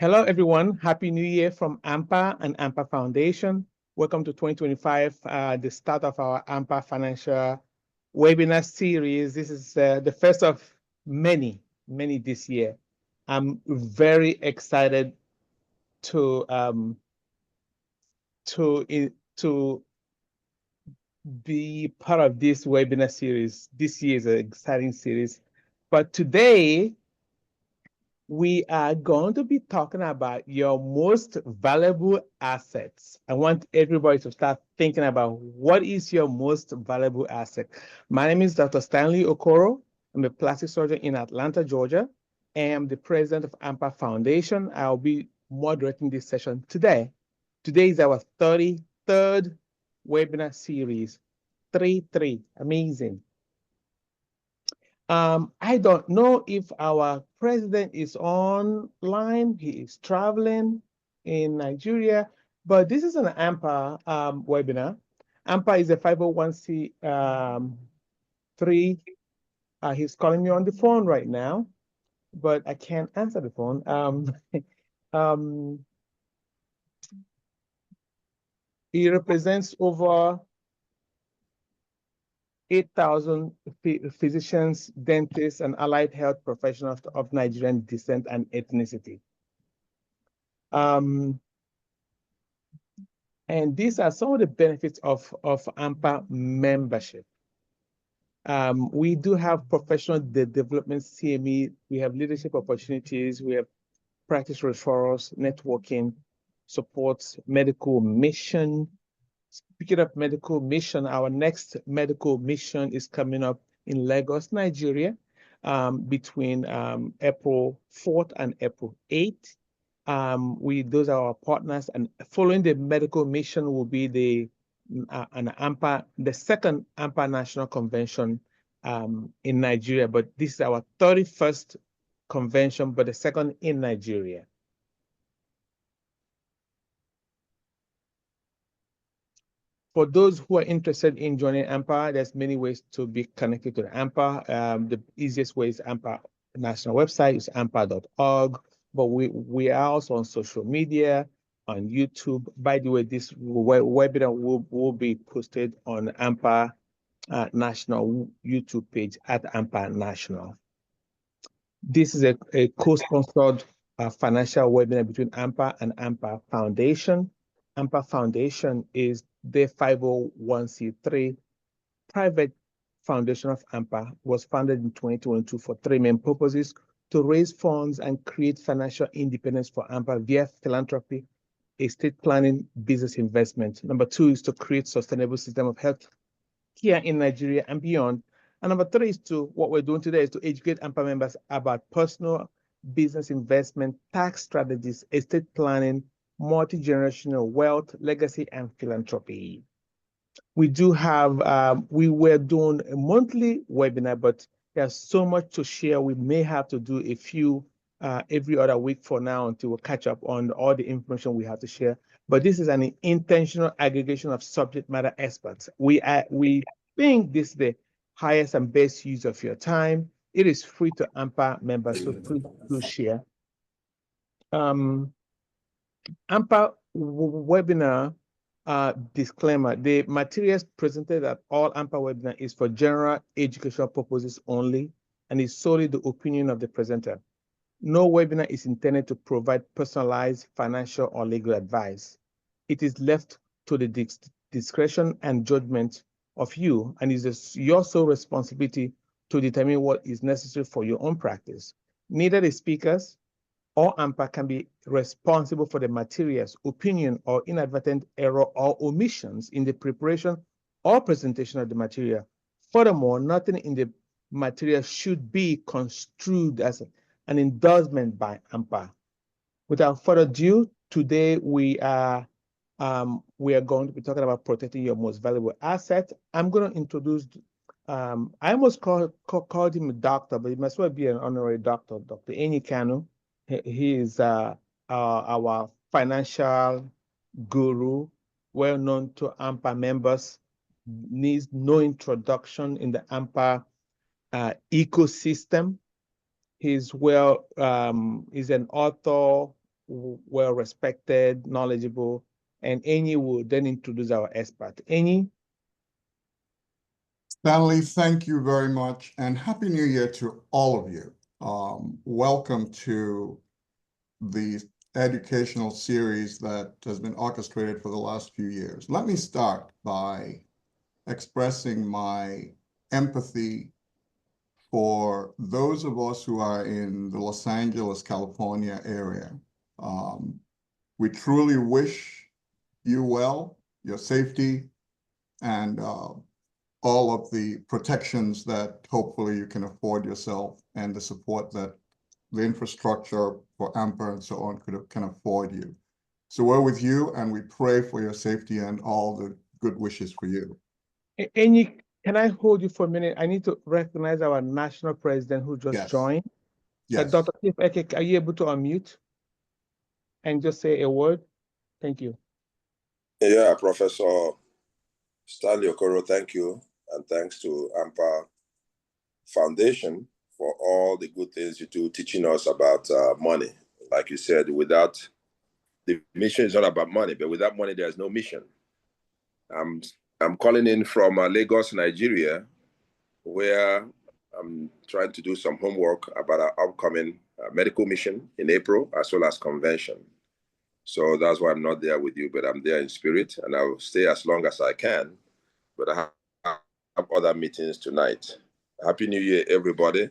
Hello, everyone. Happy New Year from ANPA and ANPA Foundation. Welcome to 2025, the start of our ANPA Financial webinar series. This is the first of many this year. I'm very excited to to be part of this webinar series. This year is an exciting series, but today we are going to be talking about your most valuable assets. I want everybody to start thinking about what is your most valuable asset. My name is Dr. Stanley Okoro. I'm a plastic surgeon in Atlanta, Georgia. I am the president of ANPA Foundation. I'll be moderating this session today. Today is our 33rd webinar series. 33, amazing. I don't know if our president is online. He is traveling in Nigeria, but this is an ANPA webinar. ANPA is a 501c3. He's calling me on the phone right now, but I can't answer the phone. He represents over 8,000 physicians, dentists, and allied health professionals of Nigerian descent and ethnicity. And these are some of the benefits of ANPA membership. We do have professional development CME, we have leadership opportunities, we have practice referrals, networking, supports, medical mission. Speaking of medical mission, our next medical mission is coming up in Lagos, Nigeria, between April 4th and April 8th. Those are our partners, and following the medical mission will be the second ANPA National Convention in Nigeria, but this is our 31st convention, but the second in Nigeria. For those who are interested in joining ANPA, there's many ways to be connected to the ANPA. The easiest way is ANPA national website, is anpa.org, but we are also on social media, on YouTube. By the way, this webinar will be posted on ANPA national YouTube page at ANPA National. This is a co-sponsored financial webinar between ANPA and ANPA Foundation. ANPA Foundation is the 501c3 private foundation of ANPA, was founded in 2022 for three main purposes: to raise funds and create financial independence for ANPA via philanthropy, estate planning, business investment. Number two is to create sustainable system of health care in Nigeria and beyond. And number three is what we're doing today is to educate ANPA members about personal business investment, tax strategies, estate planning, multi-generational wealth, legacy, and philanthropy. We do have, we were doing a monthly webinar, but there's so much to share. We may have to do a few every other week for now until we catch up on all the information we have to share. But this is an intentional aggregation of subject matter experts. We think this is the highest and best use of your time. It is free to ANPA members, so please do share. ANPA webinar disclaimer: the materials presented at all ANPA webinar is for general educational purposes only and is solely the opinion of the presenter. No webinar is intended to provide personalized financial or legal advice. It is left to the discretion and judgment of you, and is your sole responsibility to determine what is necessary for your own practice. Neither the speakers or ANPA can be responsible for the materials, opinion, or inadvertent error or omissions in the preparation or presentation of the material. Furthermore, nothing in the material should be construed as an endorsement by ANPA. Without further ado, today we are going to be talking about protecting your most valuable asset. I'm going to introduce, I almost called him a doctor, but he must well be an honorary doctor, Dr. Enyi Kanu. He is our financial guru, well known to ANPA members, needs no introduction in the ANPA ecosystem. He's an author, well-respected, knowledgeable, and Eni will then introduce our expert. Eni? Stanley, thank you very much, and Happy New Year to all of you. Welcome to the educational series that has been orchestrated for the last few years. Let me start by expressing my empathy for those of us who are in the Los Angeles, California area. We truly wish you well, your safety, and all of the protections that hopefully you can afford yourself and the support that the infrastructure for ANPA and so on can afford you. So we're with you, and we pray for your safety and all the good wishes for you. Eni, can I hold you for a minute? I need to recognize our national president who just joined. Yes. Dr. Chief Eke, are you able to unmute and just say a word? Thank you. Yeah, Professor Stanley Okoro, thank you. And thanks to ANPA Foundation for all the good things you do, teaching us about money. Like you said, without the mission is not about money, but without money, there's no mission. I'm calling in from Lagos, Nigeria, where I'm trying to do some homework about our upcoming medical mission in April, as well as convention. So that's why I'm not there with you, but I'm there in spirit, and I'll stay as long as I can. But I have other meetings tonight. Happy New Year, everybody.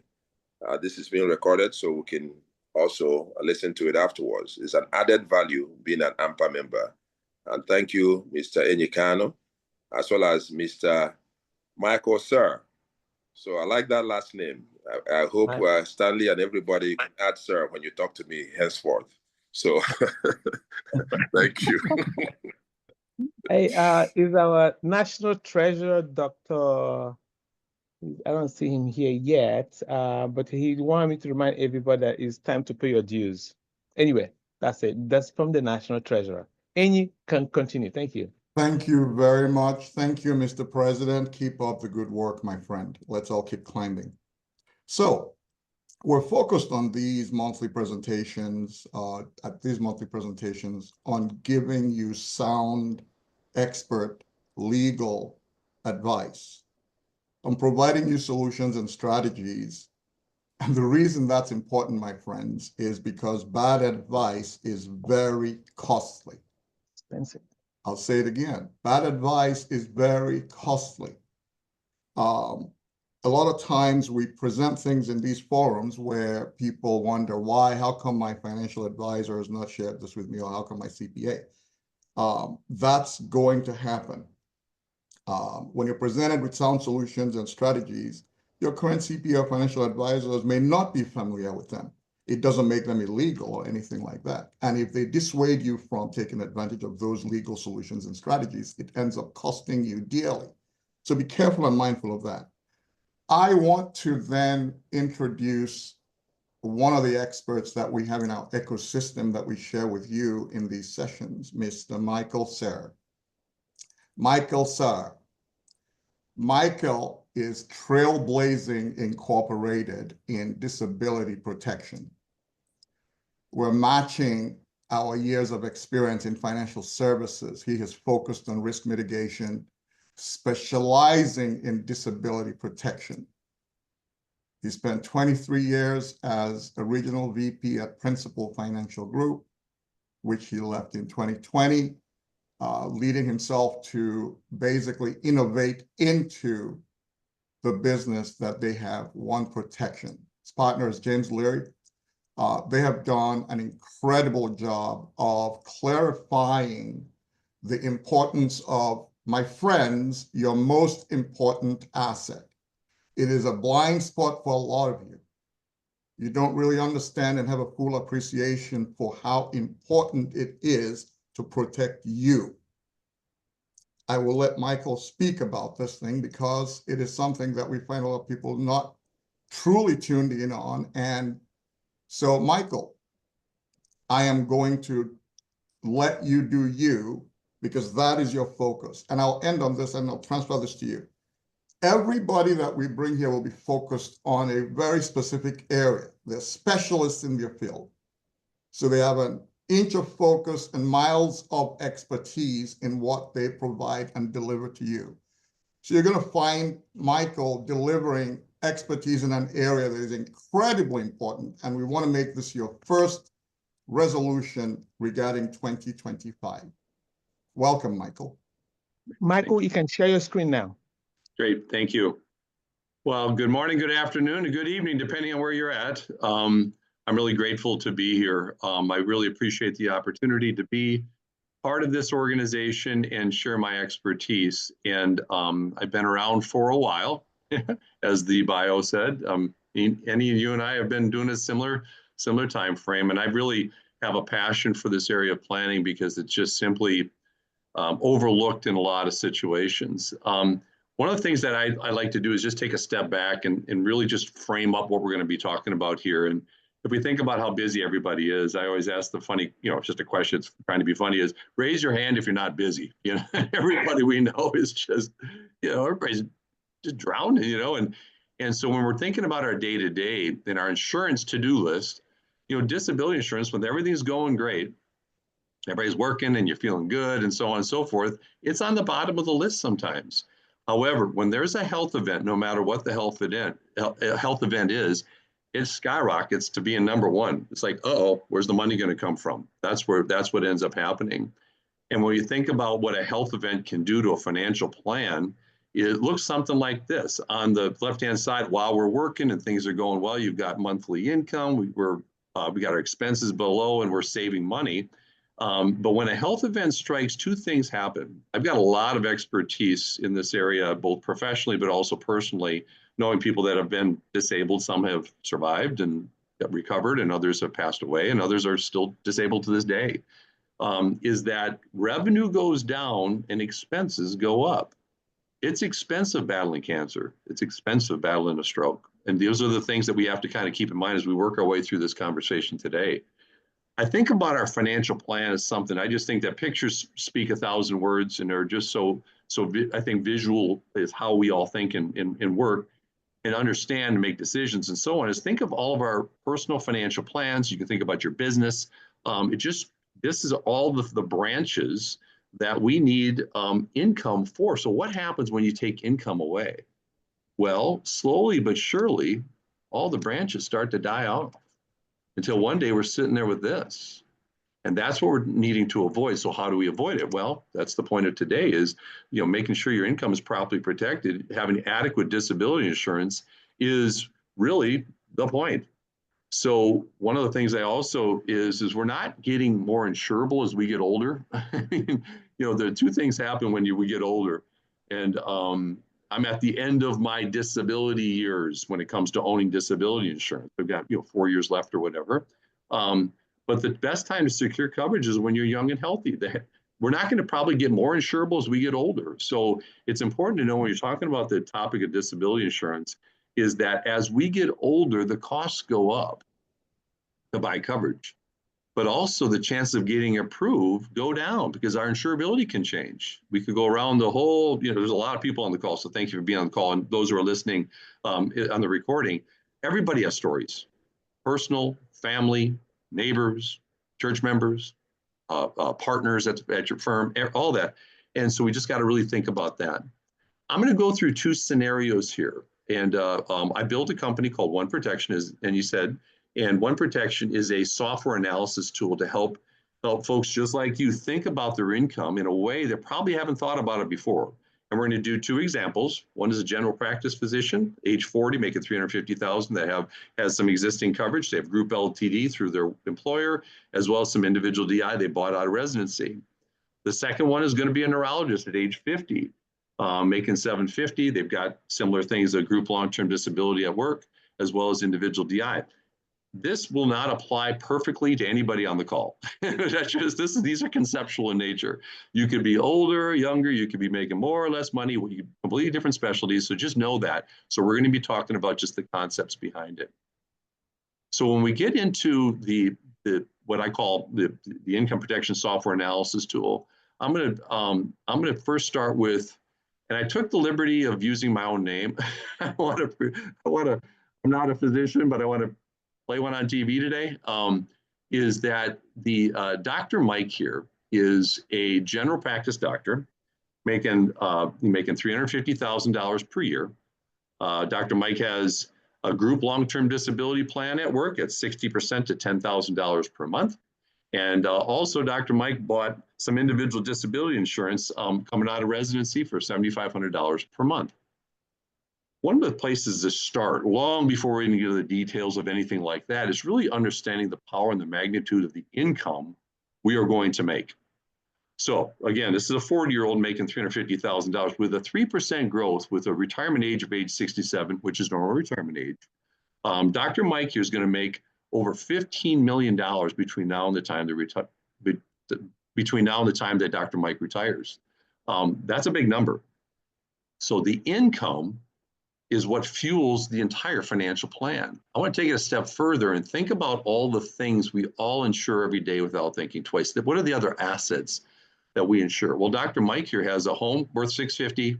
This is being recorded, so we can also listen to it afterwards. It's an added value being an ANPA member. And thank you, Mr. Enyikano, as well as Mr. Michael Sir. So I like that last name. I hope Stanley and everybody can add Sir when you talk to me henceforth. So thank you. Hey, is our national treasurer, Dr. I don't see him here yet, but he wanted me to remind everybody that it's time to pay your dues. Anyway, that's it. That's from the national treasurer. Eni can continue. Thank you. Thank you very much. Thank you, Mr. President. Keep up the good work, my friend. Let's all keep climbing. So we're focused on these monthly presentations, on giving you sound, expert, legal advice, on providing you solutions and strategies. And the reason that's important, my friends, is because bad advice is very costly. Expensive. I'll say it again. Bad advice is very costly. A lot of times we present things in these forums where people wonder why, how come my financial advisor has not shared this with me, or how come my CPA? That's going to happen. When you're presented with sound solutions and strategies, your current CPA or financial advisors may not be familiar with them. It doesn't make them illegal or anything like that. And if they dissuade you from taking advantage of those legal solutions and strategies, it ends up costing you dearly. So be careful and mindful of that. I want to then introduce one of the experts that we have in our ecosystem that we share with you in these sessions, Mr. Michael Sir. Michael Sir. Michael is Trailblazing Incorporated in disability protection. We're matching our years of experience in financial services. He has focused on risk mitigation, specializing in disability protection. He spent 23 years as a regional VP at Principal Financial Group, which he left in 2020, leading himself to basically innovate into the business that they have, One Protection. His partner is James Leary. They have done an incredible job of clarifying the importance of, my friends, your most important asset. It is a blind spot for a lot of you. You don't really understand and have a full appreciation for how important it is to protect you. I will let Michael speak about this thing because it is something that we find a lot of people not truly tuned in on. And so, Michael, I am going to let you do you because that is your focus. And I'll end on this and I'll transfer this to you. Everybody that we bring here will be focused on a very specific area. They're specialists in their field. So they have an inch of focus and miles of expertise in what they provide and deliver to you. So you're going to find Michael delivering expertise in an area that is incredibly important, and we want to make this your first resolution regarding 2025. Welcome, Michael. Michael, you can share your screen now. Great, thank you. Well, good morning, good afternoon, and good evening, depending on where you're at. I'm really grateful to be here. I really appreciate the opportunity to be part of this organization and share my expertise. And I've been around for a while, as the bio said. Any of you and I have been doing a similar time frame, and I really have a passion for this area of planning because it's just simply overlooked in a lot of situations. One of the things that I like to do is just take a step back and really just frame up what we're going to be talking about here. And if we think about how busy everybody is, I always ask the funny, it's just a question, it's trying to be funny, is raise your hand if you're not busy. Everybody we know is just, everybody's just drowning, and so when we're thinking about our day-to-day and our insurance to-do list, disability insurance, when everything's going great, everybody's working and you're feeling good and so on and so forth, it's on the bottom of the list sometimes. However, when there's a health event, no matter what the health event is, it skyrockets to being number one. It's like, uh-oh, where's the money going to come from? That's what ends up happening. And when you think about what a health event can do to a financial plan, it looks something like this. On the left-hand side, while we're working and things are going well, you've got monthly income, we got our expenses below and we're saving money. But when a health event strikes, two things happen. I've got a lot of expertise in this area, both professionally, but also personally, knowing people that have been disabled. Some have survived and recovered, and others have passed away, and others are still disabled to this day. Is that revenue goes down and expenses go up. It's expensive battling cancer. It's expensive battling a stroke. And those are the things that we have to kind of keep in mind as we work our way through this conversation today. I think about our financial plan as something, I just think that pictures speak 1,000 words, and they're just so I think visual is how we all think and work and understand and make decisions and so on, is think of all of our personal financial plans. You can think about your business. This is all the branches that we need income for. So what happens when you take income away? Well, slowly but surely, all the branches start to die out until one day we're sitting there with this. And that's what we're needing to avoid. So how do we avoid it? Well, that's the point of today is, making sure your income is properly protected. Having adequate disability insurance is really the point. So one of the things I also is we're not getting more insurable as we get older. I mean, the two things happen when we get older. And I'm at the end of my disability years when it comes to owning disability insurance. I've got 4 years left or whatever. But the best time to secure coverage is when you're young and healthy. We're not going to probably get more insurable as we get older. So it's important to know when you're talking about the topic of disability insurance is that as we get older, the costs go up to buy coverage. But also the chances of getting approved go down because our insurability can change. We could go around the whole, there's a lot of people on the call, so thank you for being on the call. And those who are listening on the recording, everybody has stories, personal, family, neighbors, church members, partners at your firm, all that. And so we just got to really think about that. I'm going to go through two scenarios here. And I built a company called One Protection, and you said, and One Protection is a software analysis tool to help folks just like you think about their income in a way that probably haven't thought about it before. And we're going to do two examples. One is a general practice physician, age 40, making $350,000, that has some existing coverage. They have group LTD through their employer, as well as some individual DI they bought out of residency. The second one is going to be a neurologist at age 50, making $750,000. They've got similar things, a group long-term disability at work, as well as individual DI. This will not apply perfectly to anybody on the call. These are conceptual in nature. You could be older, younger, you could be making more or less money, completely different specialties. So just know that. So we're going to be talking about just the concepts behind it. So when we get into the what I call the income protection software analysis tool, I'm going to first start with, and I took the liberty of using my own name. I'm not a physician, but I want to play one on TV today. is that the Dr. Mike here is a general practice doctor making $350,000 per year. Dr. Mike has a group long-term disability plan at work at 60% to $10,000 per month. And also Dr. Mike bought some individual disability insurance coming out of residency for $7,500 per month. One of the places to start, long before we even get to the details of anything like that, is really understanding the power and the magnitude of the income we are going to make. So again, this is a 40-year-old making $350,000 with a 3% growth with a retirement age of age 67, which is normal retirement age. Dr. Mike here is going to make over $15 million between now and the time that Dr. Mike retires. That's a big number. So the income is what fuels the entire financial plan. I want to take it a step further and think about all the things we all insure every day without thinking twice. What are the other assets that we insure? Well, Dr. Mike here has a home worth $650,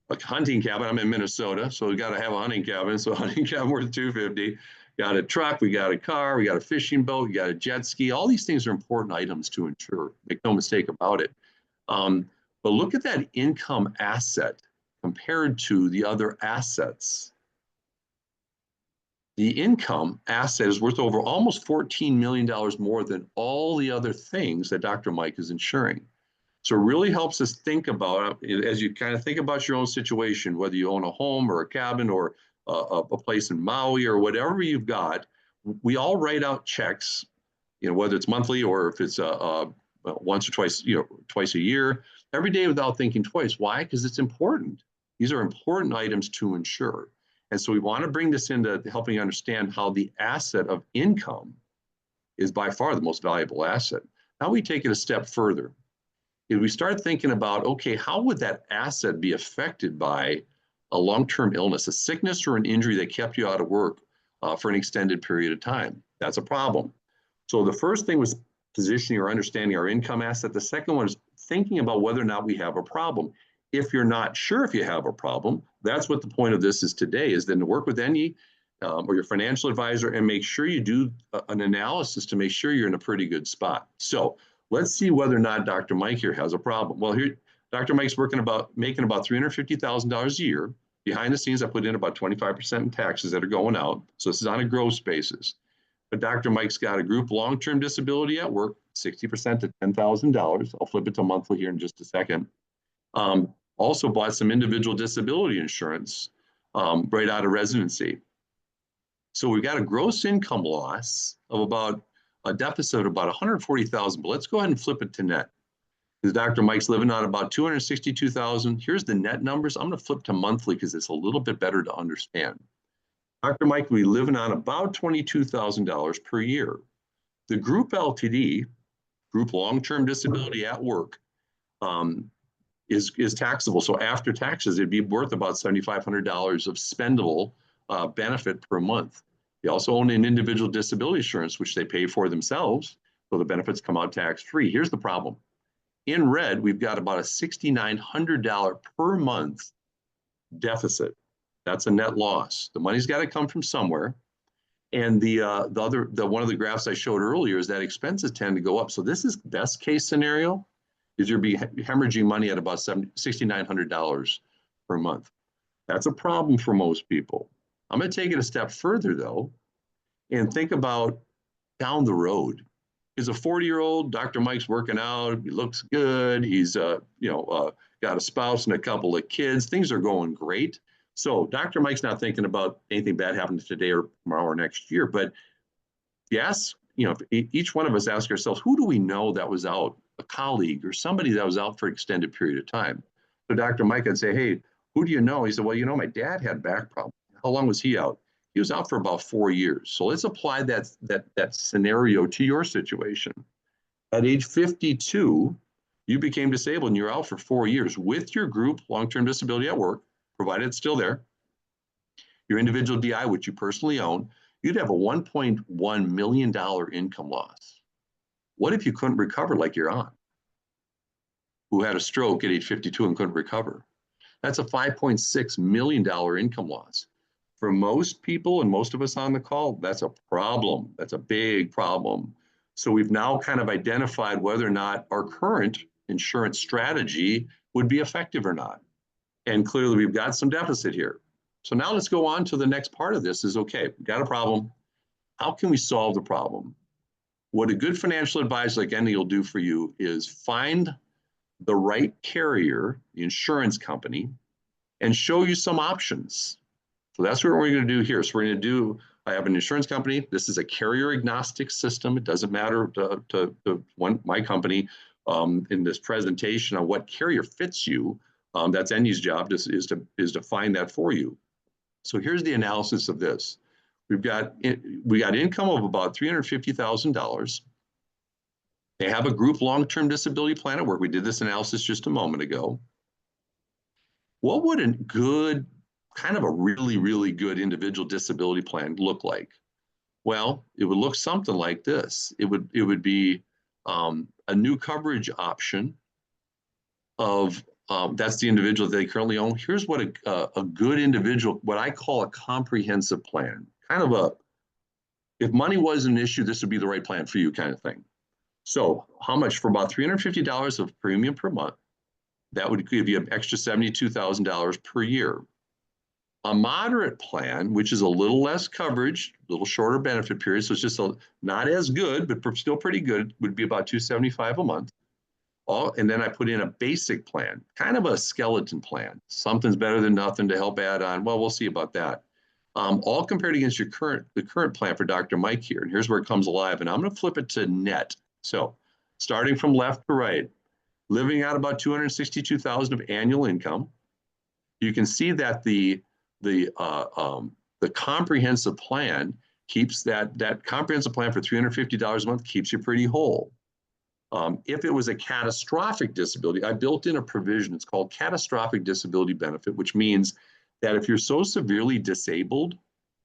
a hunting cabin. I'm in Minnesota, so we got to have a hunting cabin. So a hunting cabin worth $250. Got a truck, we got a car, we got a fishing boat, we got a jet ski. All these things are important items to insure. Make no mistake about it. But look at that income asset compared to the other assets. The income asset is worth over almost $14 million more than all the other things that Dr. Mike is insuring. So it really helps us think about, as you kind of think about your own situation, whether you own a home or a cabin or a place in Maui or whatever you've got, we all write out checks, whether it's monthly or if it's once or twice, twice a year, every day without thinking twice. Why? Because it's important. These are important items to insure. And so we want to bring this into helping you understand how the asset of income is by far the most valuable asset. Now we take it a step further. If we start thinking about, okay, how would that asset be affected by a long-term illness, a sickness or an injury that kept you out of work for an extended period of time? That's a problem. So the first thing was positioning or understanding our income asset. The second one is thinking about whether or not we have a problem. If you're not sure if you have a problem, that's what the point of this is today, is then to work with any or your financial advisor and make sure you do an analysis to make sure you're in a pretty good spot. So let's see whether or not Dr. Mike here has a problem. Well, here, Dr. Mike's making about $350,000 a year. Behind the scenes, I put in about 25% in taxes that are going out. So this is on a gross basis. But Dr. Mike's got a group long-term disability at work, 60% to $10,000. I'll flip it to monthly here in just a second. Also bought some individual disability insurance right out of residency. So we've got a gross income loss of about a deficit of about $140,000. But let's go ahead and flip it to net. Because Dr. Mike's living on about $262,000. Here's the net numbers. I'm going to flip to monthly because it's a little bit better to understand. Dr. Mike will be living on about $22,000 per year. The group LTD, group long-term disability at work, is taxable. So after taxes, it'd be worth about $7,500 of spendable benefit per month. They also own an individual disability insurance, which they pay for themselves. So the benefits come out tax-free. Here's the problem. In red, we've got about a $6,900 per month deficit. That's a net loss. The money's got to come from somewhere. And the one of the graphs I showed earlier is that expenses tend to go up. So this is best case scenario, is you'll be hemorrhaging money at about $6,900 per month. That's a problem for most people. I'm going to take it a step further though, and think about down the road. He's a 40-year-old. Dr. Mike's working out. He looks good. He's got a spouse and a couple of kids. Things are going great. So Dr. Mike's not thinking about anything bad happening today or tomorrow or next year. But yes, if each one of us ask ourselves, who do we know that was out? A colleague or somebody that was out for an extended period of time. So Dr. Mike would say, hey, who do you know? He said, well, my dad had back problems. How long was he out? He was out for about 4 years. So let's apply that scenario to your situation. At age 52, you became disabled and you're out for 4 years with your group long-term disability at work, provided it's still there, your individual DI, which you personally own, you'd have a $1.1 million income loss. What if you couldn't recover like your aunt, who had a stroke at age 52 and couldn't recover? That's a $5.6 million income loss. For most people and most of us on the call, that's a problem. That's a big problem. So we've now kind of identified whether or not our current insurance strategy would be effective or not. And clearly we've got some deficit here. So now let's go on to the next part of this is, okay, we've got a problem. How can we solve the problem? What a good financial advisor like Andy will do for you is find the right carrier, the insurance company, and show you some options. So that's what we're going to do here. So we're going to do, I have an insurance company. This is a carrier agnostic system. It doesn't matter to my company in this presentation on what carrier fits you. That's Andy's job is to find that for you. So here's the analysis of this. We got income of about $350,000. They have a group long-term disability plan at work. We did this analysis just a moment ago. What would a good, kind of a really, really good individual disability plan look like? Well, it would look something like this. It would be a new coverage option of that's the individual that they currently own. Here's what a good individual, what I call a comprehensive plan, kind of a, if money was an issue, this would be the right plan for you kind of thing. So how much? For about $350 of premium per month, that would give you an extra $72,000 per year. A moderate plan, which is a little less coverage, a little shorter benefit period, so it's just not as good, but still pretty good, would be about $275 a month. And then I put in a basic plan, kind of a skeleton plan. Something's better than nothing to help add on. Well, we'll see about that. All compared against the current plan for Dr. Mike here. And here's where it comes alive. And I'm going to flip it to net. So starting from left to right, living at about $262,000 of annual income. You can see that the comprehensive plan keeps that comprehensive plan for $350 a month keeps you pretty whole. If it was a catastrophic disability, I built in a provision. It's called catastrophic disability benefit, which means that if you're so severely disabled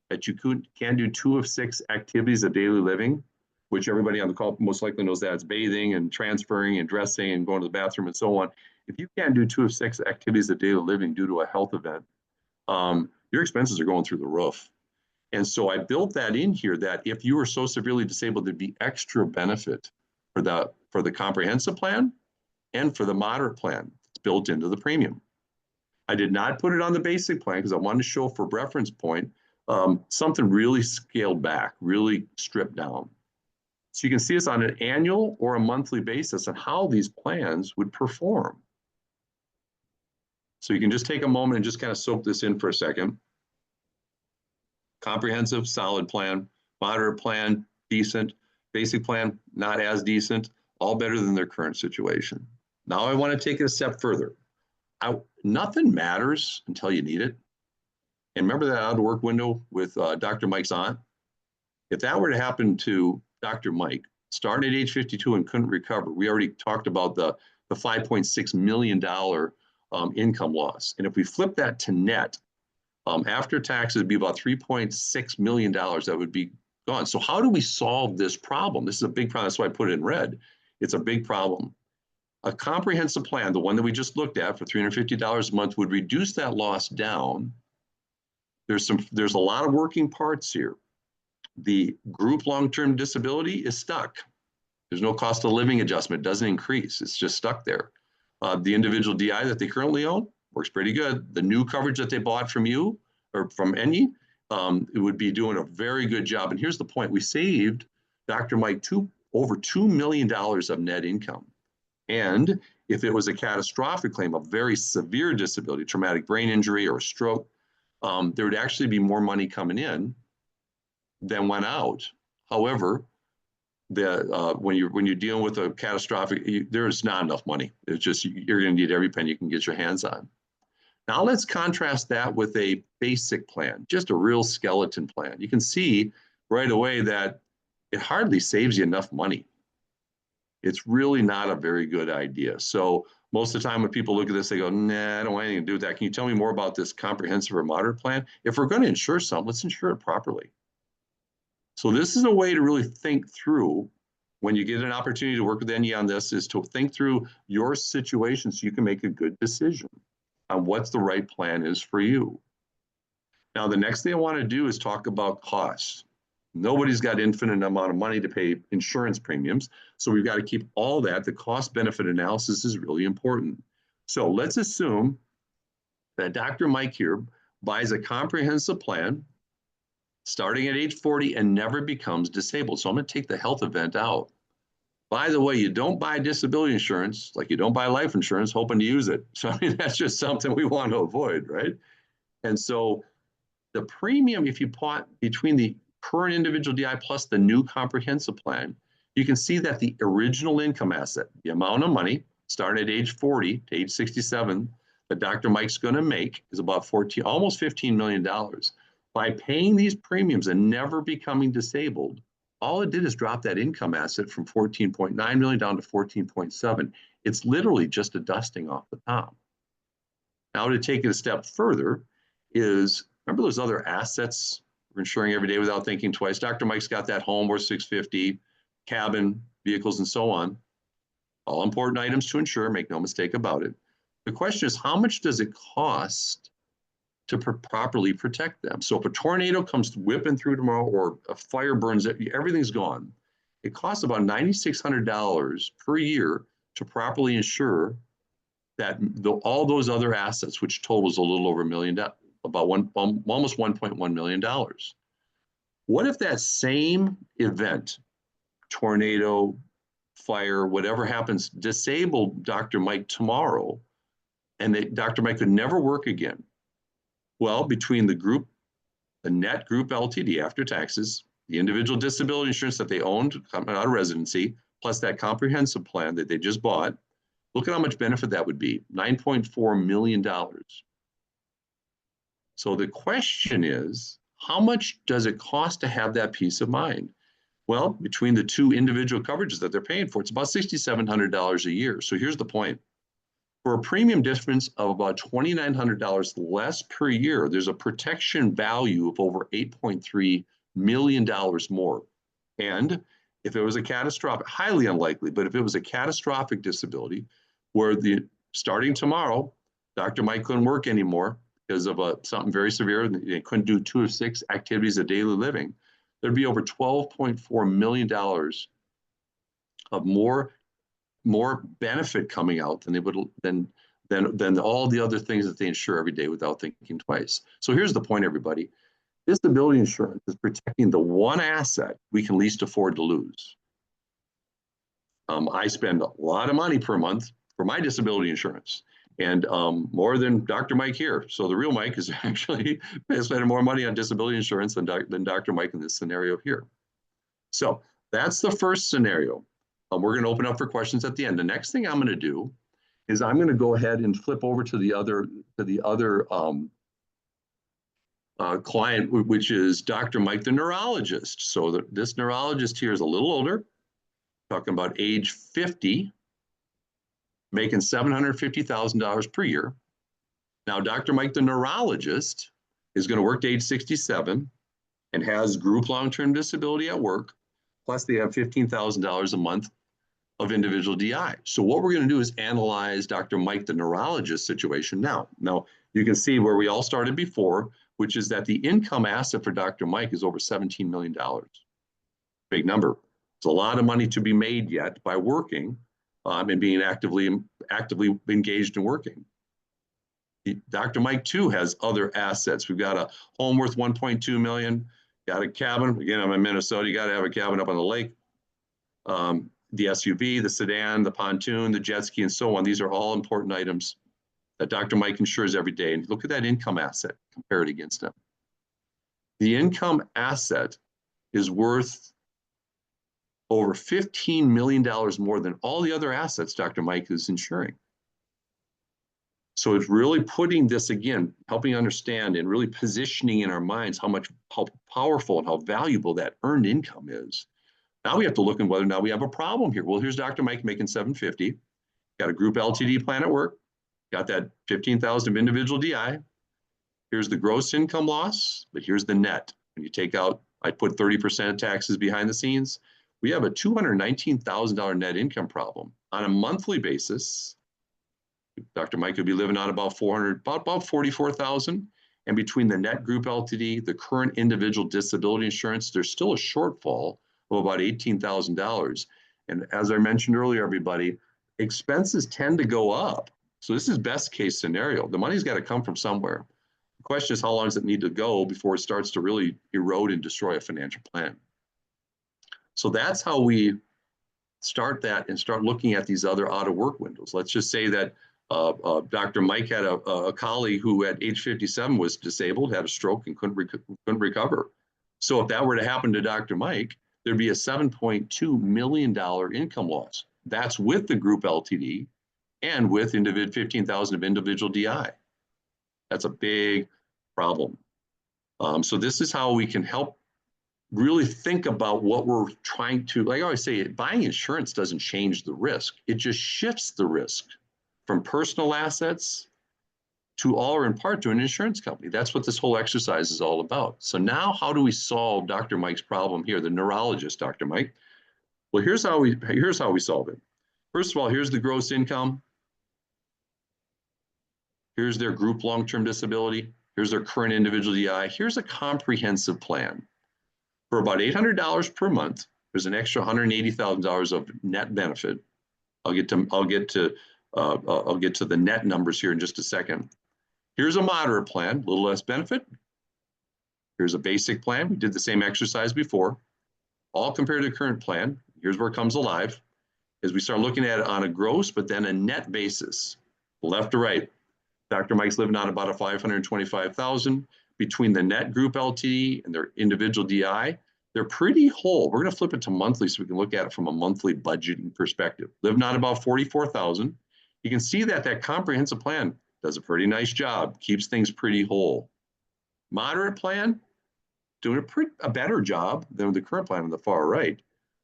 that you can't do 2 of 6 activities of daily living, which everybody on the call most likely knows that it's bathing and transferring and dressing and going to the bathroom and so on. If you can't do 2 of 6 activities of daily living due to a health event, your expenses are going through the roof. And so I built that in here that if you were so severely disabled, there'd be extra benefit for the comprehensive plan and for the moderate plan. It's built into the premium. I did not put it on the basic plan because I wanted to show for reference point something really scaled back, really stripped down. So you can see us on an annual or a monthly basis on how these plans would perform. So you can just take a moment and just kind of soak this in for a second. Comprehensive, solid plan, moderate plan, decent, basic plan, not as decent, all better than their current situation. Now I want to take it a step further. Nothing matters until you need it. And remember that out of work window with Dr. Mike's aunt? If that were to happen to Dr. Mike, starting at age 52 and couldn't recover, we already talked about the $5.6 million income loss. And if we flip that to net, after taxes, it'd be about $3.6 million that would be gone. So how do we solve this problem? This is a big problem. That's why I put it in red. It's a big problem. A comprehensive plan, the one that we just looked at for $350 a month, would reduce that loss down. There's a lot of working parts here. The group long-term disability is stuck. There's no cost of living adjustment. It doesn't increase. It's just stuck there. The individual DI that they currently own works pretty good. The new coverage that they bought from you or from Enyi, it would be doing a very good job. And here's the point. We saved Dr. Mike over $2 million of net income. And if it was a catastrophic claim, a very severe disability, traumatic brain injury or a stroke, there would actually be more money coming in than went out. However, when you're dealing with a catastrophic, there's not enough money. It's just you're going to need every penny you can get your hands on. Now let's contrast that with a basic plan, just a real skeleton plan. You can see right away that it hardly saves you enough money. It's really not a very good idea. So most of the time when people look at this, they go, nah, I don't want anything to do with that. Can you tell me more about this comprehensive or moderate plan? If we're going to insure something, let's insure it properly. So this is a way to really think through, when you get an opportunity to work with Enyi on this, is to think through your situation so you can make a good decision on what's the right plan is for you. Now, the next thing I want to do is talk about costs. Nobody's got infinite amount of money to pay insurance premiums, so we've got to keep all that. The cost benefit analysis is really important. So let's assume that Dr. Mike here buys a comprehensive plan starting at age 40 and never becomes disabled. So I'm going to take the health event out. By the way, you don't buy disability insurance like you don't buy life insurance hoping to use it. So I mean, that's just something we want to avoid, right? And so the premium, if you plot between the current individual DI plus the new comprehensive plan, you can see that the original income asset, the amount of money starting at age 40 to age 67 that Dr. Mike's going to make is about almost $15 million. By paying these premiums and never becoming disabled, all it did is drop that income asset from 14.9 million down to 14.7. It's literally just a dusting off the top. Now to take it a step further is, remember those other assets we're insuring every day without thinking twice? Dr. Mike's got that home worth $650, cabin, vehicles, and so on. All important items to insure, make no mistake about it. The question is, how much does it cost to properly protect them? So if a tornado comes whipping through tomorrow or a fire burns it, everything's gone. It costs about $9,600 per year to properly insure that all those other assets, which totals a little over $1 million, about almost $1.1 million. What if that same event, tornado, fire, whatever happens, disabled Dr. Mike tomorrow, and Dr. Mike could never work again? Well, between the net group LTD after taxes, the individual disability insurance that they owned coming out of residency, plus that comprehensive plan that they just bought, look at how much benefit that would be, $9.4 million. So the question is, how much does it cost to have that peace of mind? Well, between the two individual coverages that they're paying for, it's about $6,700 a year. So here's the point. For a premium difference of about $2,900 less per year, there's a protection value of over $8.3 million more. And if it was a catastrophic, highly unlikely, but if it was a catastrophic disability where starting tomorrow, Dr. Mike couldn't work anymore because of something very severe, and they couldn't do 2 of 6 activities of daily living, there'd be over $12.4 million of more benefit coming out than they would than all the other things that they insure every day without thinking twice. So here's the point, everybody. Disability insurance is protecting the one asset we can least afford to lose. I spend a lot of money per month for my disability insurance, and more than Dr. Mike here. So the real Mike is actually spending more money on disability insurance than Dr. Mike in this scenario here. So that's the first scenario. We're going to open up for questions at the end. The next thing I'm going to do is I'm going to go ahead and flip over to the other client, which is Dr. Mike, the neurologist. So this neurologist here is a little older, talking about age 50, making $750,000 per year. Now, Dr. Mike, the neurologist, is going to work to age 67 and has group long-term disability at work. Plus, they have $15,000 a month of individual DI. So what we're going to do is analyze Dr. Mike, the neurologist situation now. Now, you can see where we all started before, which is that the income asset for Dr. Mike is over $17 million. Big number. It's a lot of money to be made yet by working and being actively engaged in working. Dr. Mike, too, has other assets. We've got a home worth $1.2 million, got a cabin. Again, I'm in Minnesota. You got to have a cabin up on the lake. The SUV, the sedan, the pontoon, the jet ski, and so on. These are all important items that Dr. Mike insures every day. And look at that income asset, compare it against them. The income asset is worth over $15 million more than all the other assets Dr. Mike is insuring. So it's really putting this, again, helping understand and really positioning in our minds how powerful and how valuable that earned income is. Now we have to look at whether or not we have a problem here. Well, here's Dr. Mike making $750,000, got a group LTD plan at work, got that $15,000 of individual DI. Here's the gross income loss, but here's the net. When you take out, I put 30% of taxes behind the scenes, we have a $219,000 net income problem. On a monthly basis, Dr. Mike could be living on about $44,000, And between the net group LTD, the current individual disability insurance, there's still a shortfall of about $18,000. And as I mentioned earlier, everybody, expenses tend to go up. So this is best case scenario. The money's got to come from somewhere. The question is, how long does it need to go before it starts to really erode and destroy a financial plan? So that's how we start that and start looking at these other out of work windows. Let's just say that Dr. Mike had a colleague who at age 57 was disabled, had a stroke, and couldn't recover. So if that were to happen to Dr. Mike, there'd be a $7.2 million income loss. That's with the group LTD and with $15,000 of individual DI. That's a big problem. So this is how we can help really think about what we're trying to, like I always say, buying insurance doesn't change the risk. It just shifts the risk from personal assets to all or in part to an insurance company. That's what this whole exercise is all about. So now how do we solve Dr. Mike's problem here, the neurologist, Dr. Mike? Well, here's how we solve it. First of all, here's the gross income. Here's their group long-term disability. Here's their current individual DI. Here's a comprehensive plan. For about $800 per month, there's an extra $180,000 of net benefit. I'll get to the net numbers here in just a second. Here's a moderate plan, a little less benefit. Here's a basic plan. We did the same exercise before. All compared to the current plan. Here's where it comes alive. As we start looking at it on a gross, but then a net basis, left to right. Dr. Mike's living on about a $525,000 between the net group LTD and their individual DI. They're pretty whole. We're going to flip it to monthly so we can look at it from a monthly budgeting perspective. Living on about $44,000. You can see that that comprehensive plan does a pretty nice job, keeps things pretty whole. Moderate plan, doing a better job than the current plan on the far right.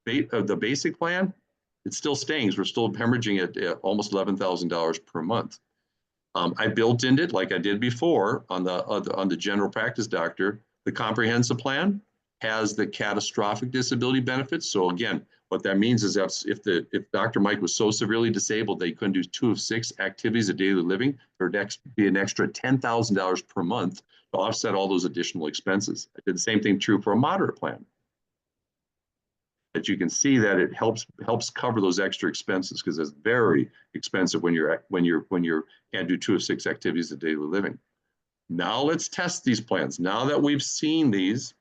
The basic plan, it still stings. We're still hemorrhaging at almost $11,000 per month. I built in it like I did before on the general practice doctor. The comprehensive plan has the catastrophic disability benefits. So again, what that means is if Dr. Mike was so severely disabled that he couldn't do 2 of 6 activities of daily living, there'd be an extra $10,000 per month to offset all those additional expenses. I did the same thing true for a moderate plan. That you can see that it helps cover those extra expenses because it's very expensive when you can't do 2 of 6 activities of daily living. Now let's test these plans. Now that we've seen these,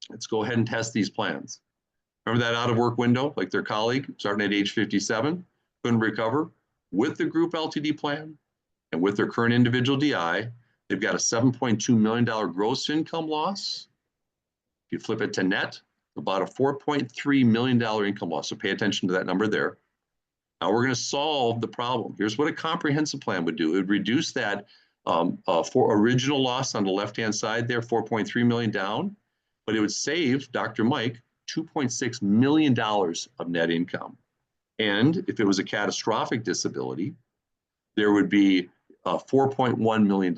let's go ahead and test these plans. Remember that out of work window, like their colleague starting at age 57, couldn't recover. With the group LTD plan and with their current individual DI, they've got a $7.2 million gross income loss. If you flip it to net, about a $4.3 million income loss. So pay attention to that number there. Now we're going to solve the problem. Here's what a comprehensive plan would do. It would reduce that for original loss on the left-hand side there, 4.3 million down, but it would save Dr. Mike $2.6 million of net income. And if it was a catastrophic disability, there would be $4.1 million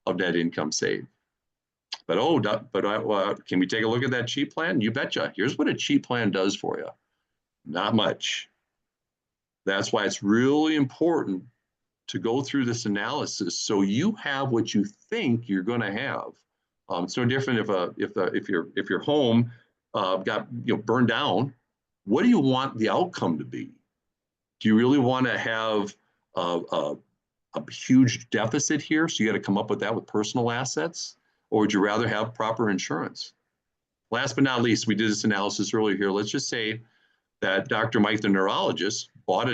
of net income saved. But can we take a look at that cheap plan? You betcha. Here's what a cheap plan does for you. Not much. That's why it's really important to go through this analysis so you have what you think you're going to have. It's no different if your home got burned down. What do you want the outcome to be? Do you really want to have a huge deficit here? So you got to come up with that with personal assets. Or would you rather have proper insurance? Last but not least, we did this analysis earlier here. Let's just say that Dr. Mike, the neurologist, bought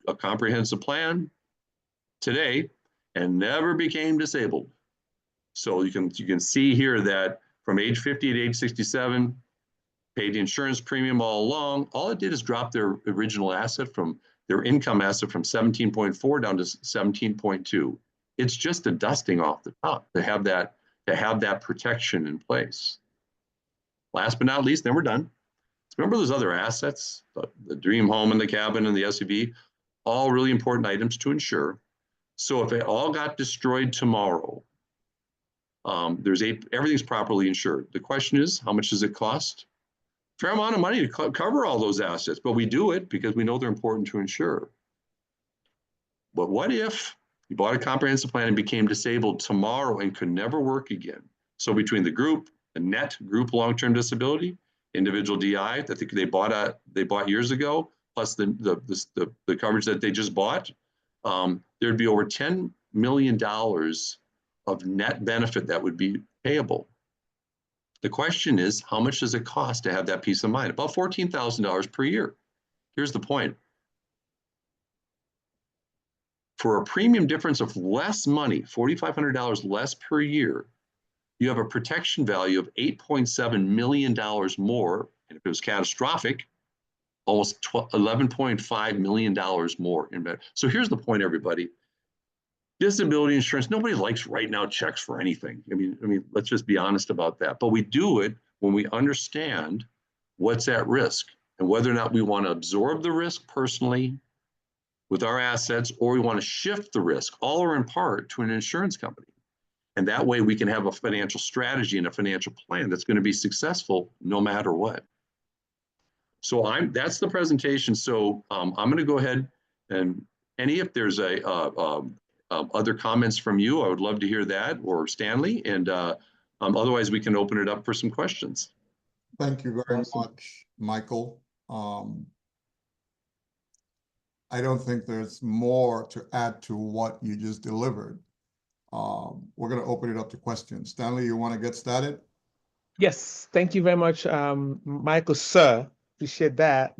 a comprehensive plan today and never became disabled. So you can see here that from age 50 to age 67, paid the insurance premium all along. All it did is drop their original asset from their income asset from 17.4 down to 17.2. It's just a dusting off the top to have that protection in place. Last but not least, then we're done. Remember those other assets, the dream home and the cabin and the SUV, all really important items to insure. So if it all got destroyed tomorrow, everything's properly insured. The question is, how much does it cost? Fair amount of money to cover all those assets, but we do it because we know they're important to insure. But what if You bought a comprehensive plan and became disabled tomorrow and could never work again. So between the net group long-term disability, individual DI that they bought years ago, plus the coverage that they just bought, there'd be over $10 million of net benefit that would be payable. The question is, how much does it cost to have that peace of mind? About $14,000 per year. Here's the point. For a premium difference of less money, $4,500 less per year, you have a protection value of $8.7 million more. And if it was catastrophic, almost $11.5 million more. So here's the point, everybody. Disability insurance, nobody likes writing out checks for anything. I mean, let's just be honest about that. But we do it when we understand what's at risk and whether or not we want to absorb the risk personally with our assets, or we want to shift the risk, all or in part, to an insurance company. And that way we can have a financial strategy and a financial plan that's going to be successful no matter what. So that's the presentation. So I'm going to go ahead and if there's other comments from you, I would love to hear that, or Stanley, and otherwise we can open it up for some questions. Thank you very much, Michael. I don't think there's more to add to what you just delivered. We're going to open it up to questions. Stanley, you want to get started? Yes, thank you very much, Michael, sir. Appreciate that.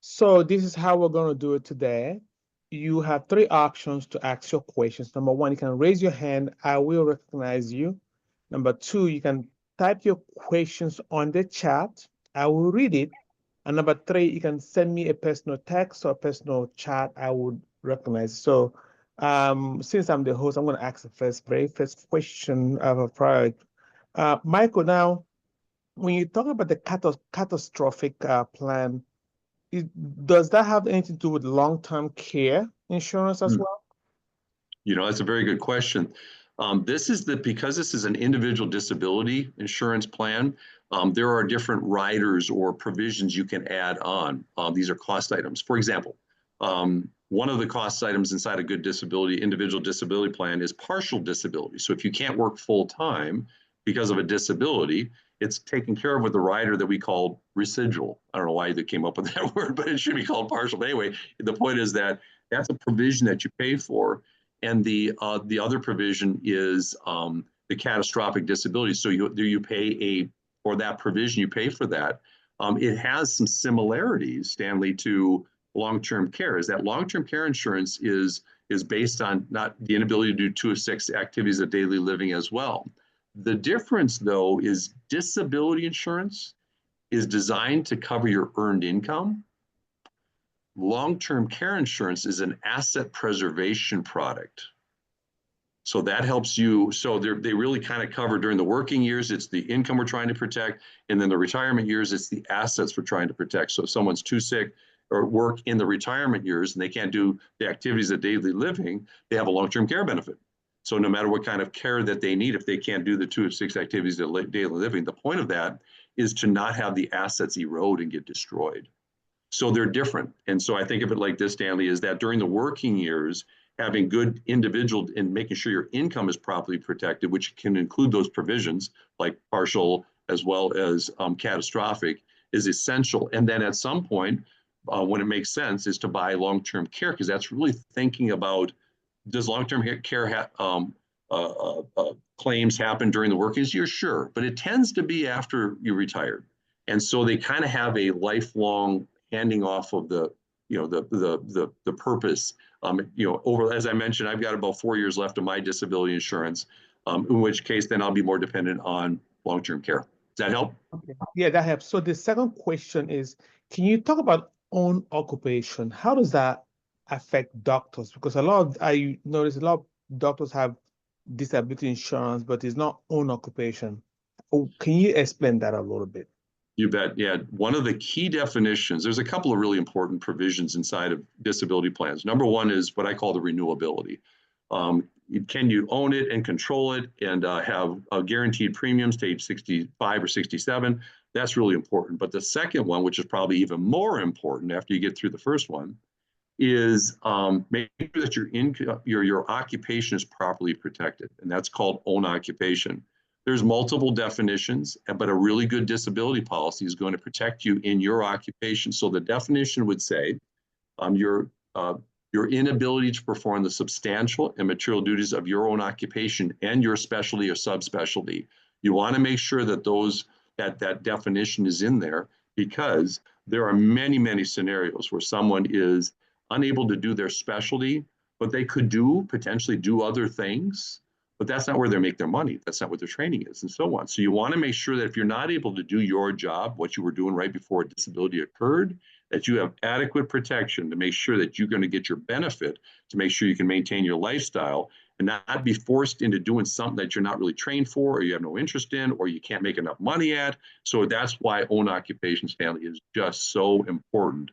So this is how we're going to do it today. You have 3 options to ask your questions. Number 1, you can raise your hand. I will recognize you. Number 2, you can type your questions on the chat. I will read it. And number 3, you can send me a personal text or a personal chat. I would recognize. So since I'm the host, I'm going to ask the very first question of a priority. Michael, now, when you talk about the catastrophic plan, does that have anything to do with long-term care insurance as well? That's a very good question. Because this is an individual disability insurance plan, there are different riders or provisions you can add on. These are cost items. For example, one of the cost items inside a good individual disability plan is partial disability. So if you can't work full time because of a disability, it's taken care of with the rider that we call residual. I don't know why they came up with that word, but it should be called partial. But anyway, the point is that that's a provision that you pay for. And the other provision is the catastrophic disability. So you pay for that provision, you pay for that. It has some similarities, Stanley, to long-term care. Is that long-term care insurance is based on not the inability to do 2 of 6 activities of daily living as well. The difference, though, is disability insurance is designed to cover your earned income. Long-term care insurance is an asset preservation product. So that helps you. So they really kind of cover during the working years, it's the income we're trying to protect. And then the retirement years, it's the assets we're trying to protect. So if someone's too sick or work in the retirement years and they can't do the activities of daily living, they have a long-term care benefit. So no matter what kind of care that they need, if they can't do the 2 of 6 activities of daily living, the point of that is to not have the assets erode and get destroyed. So they're different. And so I think of it like this, Stanley, is that during the working years, having good individual and making sure your income is properly protected, which can include those provisions like partial as well as catastrophic, is essential. And then at some point, when it makes sense, is to buy long-term care, because that's really thinking about, does long-term care claims happen during the working years? Sure, but it tends to be after you retired. And so they kind of have a lifelong handing off of the purpose. As I mentioned, I've got about 4 years left of my disability insurance, in which case then I'll be more dependent on long-term care. Does that help? Okay. Yeah, that helps. So the second question is, can you talk about own occupation? How does that affect doctors? Because I notice a lot of doctors have disability insurance, but it's not own occupation. Can you explain that a little bit? You bet. Yeah. One of the key definitions, there's a couple of really important provisions inside of disability plans. Number 1 is what I call the renewability. Can you own it and control it and have guaranteed premiums to age 65 or 67? That's really important. But the second one, which is probably even more important after you get through the first one, is make sure that your occupation is properly protected, and that's called own occupation. There's multiple definitions, but a really good disability policy is going to protect you in your occupation. So the definition would say your inability to perform the substantial and material duties of your own occupation and your specialty or subspecialty. You want to make sure that that definition is in there, because there are many, many scenarios where someone is unable to do their specialty, but they could potentially do other things, but that's not where they make their money. That's not what their training is, and so on. So you want to make sure that if you're not able to do your job, what you were doing right before a disability occurred, that you have adequate protection to make sure that you're going to get your benefit, to make sure you can maintain your lifestyle and not be forced into doing something that you're not really trained for, or you have no interest in, or you can't make enough money at. So that's why own occupation, Stanley, is just so important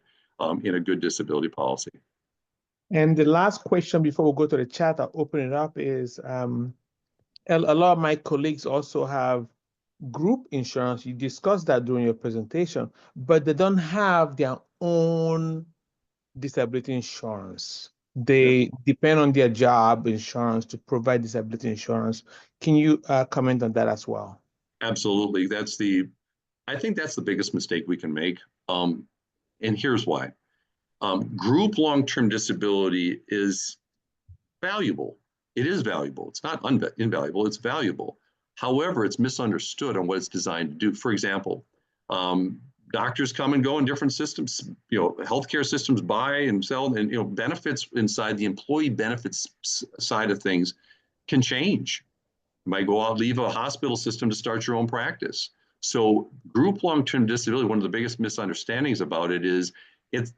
in a good disability policy. And the last question before we go to the chat, I'll open it up, is a lot of my colleagues also have group insurance. You discussed that during your presentation, but they don't have their own disability insurance. They depend on their job insurance to provide disability insurance. Can you comment on that as well? Absolutely. I think that's the biggest mistake we can make. And here's why. Group long-term disability is valuable. It is valuable. It's not invaluable. It's valuable. However, it's misunderstood on what it's designed to do. For example, doctors come and go in different systems. Healthcare systems buy and sell, and benefits inside the employee benefits side of things can change. You might go out, leave a hospital system to start your own practice. So group long-term disability, one of the biggest misunderstandings about it is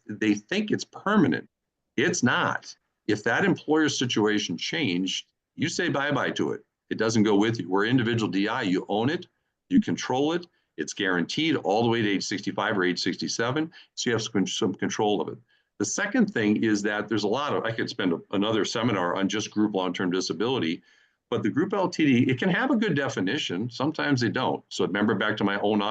they think it's permanent. It's not. If that employer situation changed, you say bye-bye to it. It doesn't go with you. We're individual DI. You own it. You control it. It's guaranteed all the way to age 65 or age 67. So you have some control of it. The second thing is that there's I could spend another seminar on just group long-term disability, but the group LTD, it can have a good definition. Sometimes they don't. So remember back to my own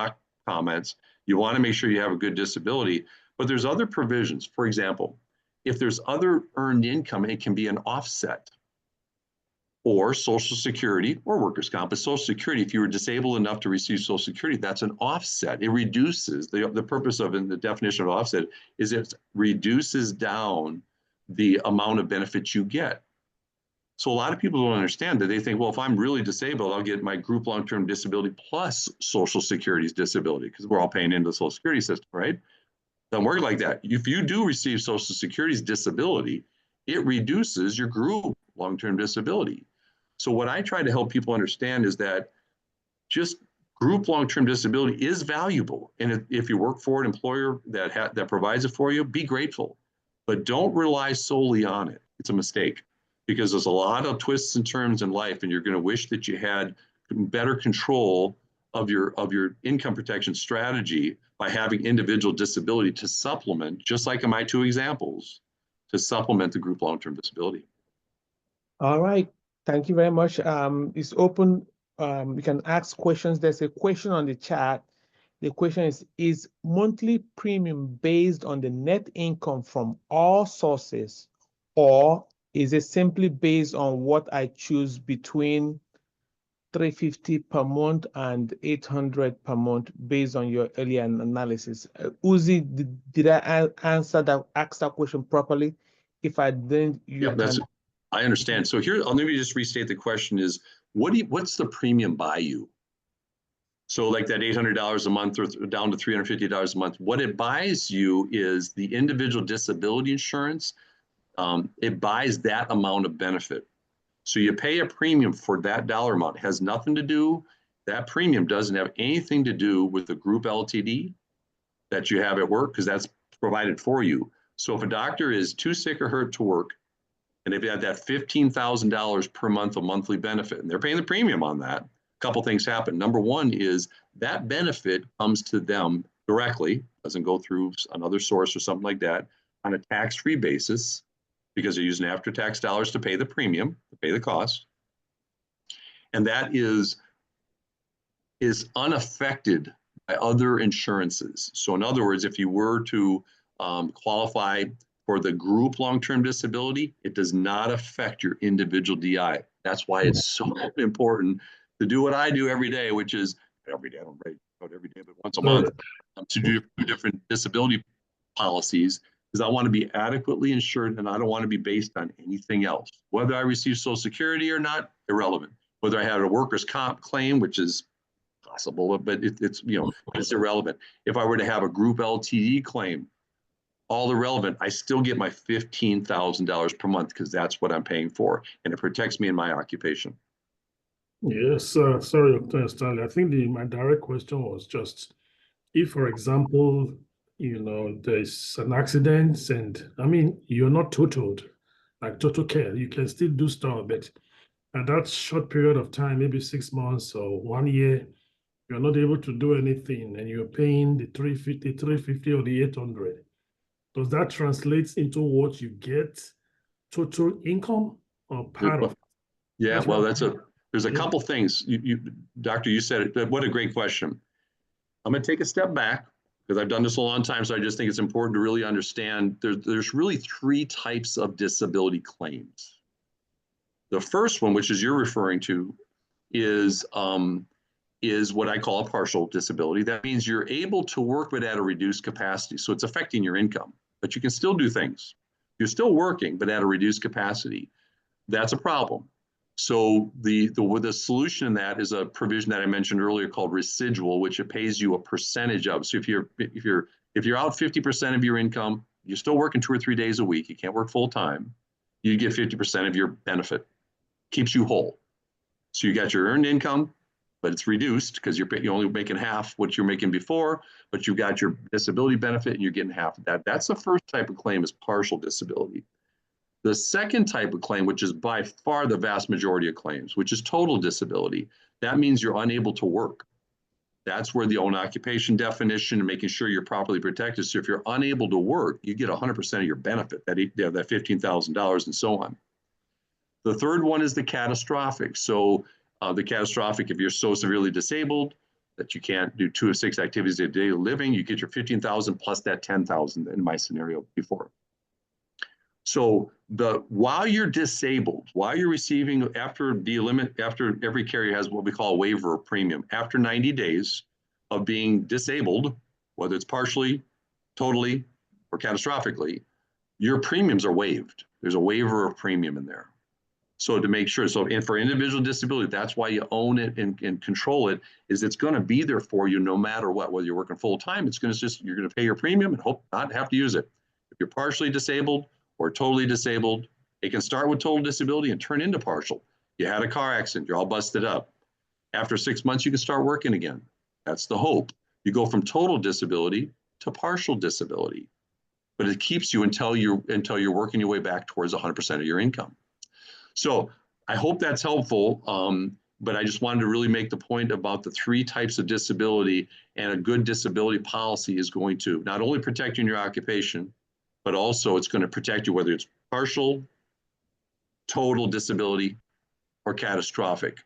comments, you want to make sure you have a good disability, but there's other provisions. For example, if there's other earned income, it can be an offset, or Social Security or workers' comp. But Social Security, if you were disabled enough to receive Social Security, that's an offset. It reduces, the purpose of the definition of offset is it reduces down the amount of benefits you get. So a lot of people don't understand that. They think, well, if I'm really disabled, I'll get my group long-term disability plus Social Security's disability, because we're all paying into the Social Security system, right? Doesn't work like that. If you do receive Social Security's disability, it reduces your group long-term disability. So what I try to help people understand is that just group long-term disability is valuable. And if you work for an employer that provides it for you, be grateful. But don't rely solely on it. It's a mistake, because there's a lot of twists and turns in life, and you're going to wish that you had better control of your income protection strategy by having individual disability to supplement, just like in my two examples, to supplement the group long-term disability. All right. Thank you very much. It's open. You can ask questions. There's a question on the chat. The question is monthly premium based on the net income from all sources, or is it simply based on what I choose between $350 per month and $800 per month based on your earlier analysis? Uzi, did I ask that question properly? If I didn't, I understand. So here, let me just restate the question is, what's the premium by you? So like that $800 a month or down to $350 a month, what it buys you is the individual disability insurance. It buys that amount of benefit. So you pay a premium for that dollar amount. It has nothing to do, that premium doesn't have anything to do with the group LTD that you have at work, because that's provided for you. So if a doctor is too sick or hurt to work, and they've had that $15,000 per month of monthly benefit, and they're paying the premium on that, a couple things happen. Number one is that benefit comes to them directly, doesn't go through another source or something like that, on a tax-free basis, because they're using after-tax dollars to pay the premium, to pay the cost. And that is unaffected by other insurances. So in other words, if you were to qualify For the group long-term disability, it does not affect your individual DI. That's why it's so important to do what I do every day, which is every day, I don't write code every day, but once a month, to do different disability policies, because I want to be adequately insured and I don't want to be based on anything else. Whether I receive Social Security or not, irrelevant. Whether I have a workers' comp claim, which is possible, but it's it's irrelevant. If I were to have a group LTD claim, all irrelevant, I still get my $15,000 per month because that's what I'm paying for, and it protects me in my occupation. Yes, sorry, Dr. Stanley. I think my direct question was just if, for example, there's an accident and I mean, you're not totaled, like total care, you can still do stuff, but at that short period of time, maybe 6 months or 1 year, you're not able to do anything and you're paying the 350 or the 800. Does that translate into what you get total income or part of it? Yeah, That's well, what- there's a Yeah. couple things. Doctor, you said it. What a great question. I'm going to take a step back because I've done this a long time, so I just think it's important to really understand there's really 3 types of disability claims. The first one, which is you're referring to, is what I call a partial disability. That means you're able to work but at a reduced capacity. So it's affecting your income, but you can still do things. You're still working, but at a reduced capacity. That's a problem. So the solution in that is a provision that I mentioned earlier called residual, which it pays you a percentage of. So if you're out 50% of your income, you're still working 2 or 3 days a week, you can't work full time, you get 50% of your benefit. Keeps you whole. So you got your earned income, but it's reduced because you're only making half what you're making before, but you got your disability benefit and you're getting half of that. That's the first type of claim, is partial disability. The second type of claim, which is by far the vast majority of claims, which is total disability, that means you're unable to work. That's where the own occupation definition and making sure you're properly protected. So if you're unable to work, you get 100% of your benefit, that $15,000 and so on. The third one is the catastrophic. So the catastrophic, if you're so severely disabled that you can't do 2 of 6 activities a day of living, you get your 15,000 plus that 10,000 in my scenario before. So while you're disabled, while you're receiving after every carrier has what we call a waiver of premium, after 90 days of being disabled, whether it's partially, totally, or catastrophically, your premiums are waived. There's a waiver of premium in there. So to make sure, and for individual disability, that's why you own it and control it, is it's going to be there for you no matter what. Whether you're working full time, you're going to pay your premium and hope not have to use it. If you're partially disabled or totally disabled, it can start with total disability and turn into partial. You had a car accident, you're all busted up. After 6 months, you can start working again. That's the hope. You go from total disability to partial disability, but it keeps you until you're working your way back towards 100% of your income. So I hope that's helpful, but I just wanted to really make the point about the 3 types of disability, and a good disability policy is going to not only protect you in your occupation, but also it's going to protect you whether it's partial, total disability, or catastrophic.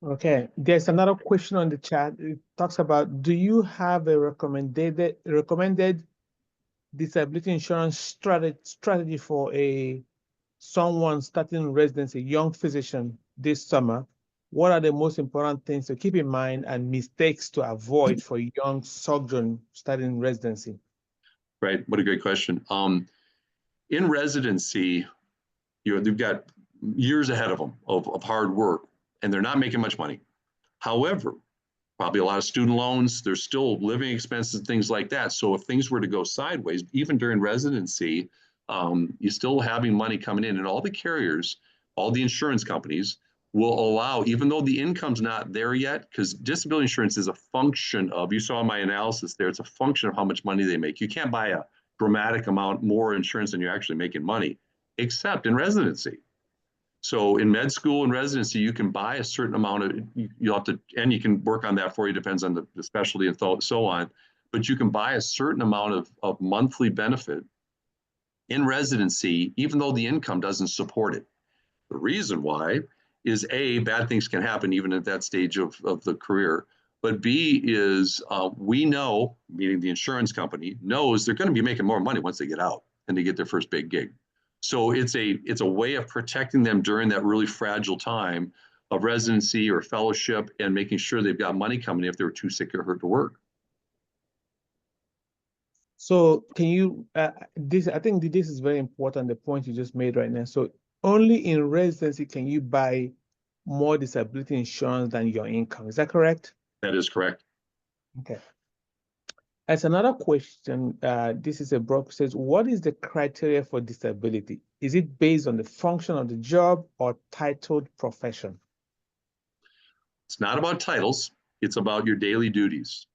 Okay, there's another question on the chat. It talks about, do you have a recommended disability insurance strategy for someone starting residency, a young physician this summer? What are the most important things to keep in mind and mistakes to avoid for a young surgeon starting residency? Right, what a great question. In residency, they've got years ahead of them of hard work, and they're not making much money. However, probably a lot of student loans, there's still living expenses and things like that. So if things were to go sideways, even during residency, you're still having money coming in, and all the carriers, all the insurance companies will allow, even though the income's not there yet, because disability insurance is a function of, you saw my analysis there, it's a function of how much money they make. You can't buy a dramatic amount more insurance than you're actually making money, except in residency. So in med school and residency, you can buy a certain amount of, you'll have to, and you can work on that for you, depends on the specialty and so on, but you can buy a certain amount of monthly benefit in residency, even though the income doesn't support it. The reason why is bad things can happen even at that stage of the career, But B is we know, meaning the insurance company, knows they're going to be making more money once they get out and they get their first big gig. So it's a way of protecting them during that really fragile time of residency or fellowship and making sure they've got money coming if they're too sick or hurt to work. So can you, I think this is very important, the point you just made right now. So only in residency can you buy more disability insurance than your income. Is that correct? That is correct. Okay. As another question, this is a broad, says, what is the criteria for disability? Is it based on the function of the job or titled profession? It's not about titles. It's about your daily duties.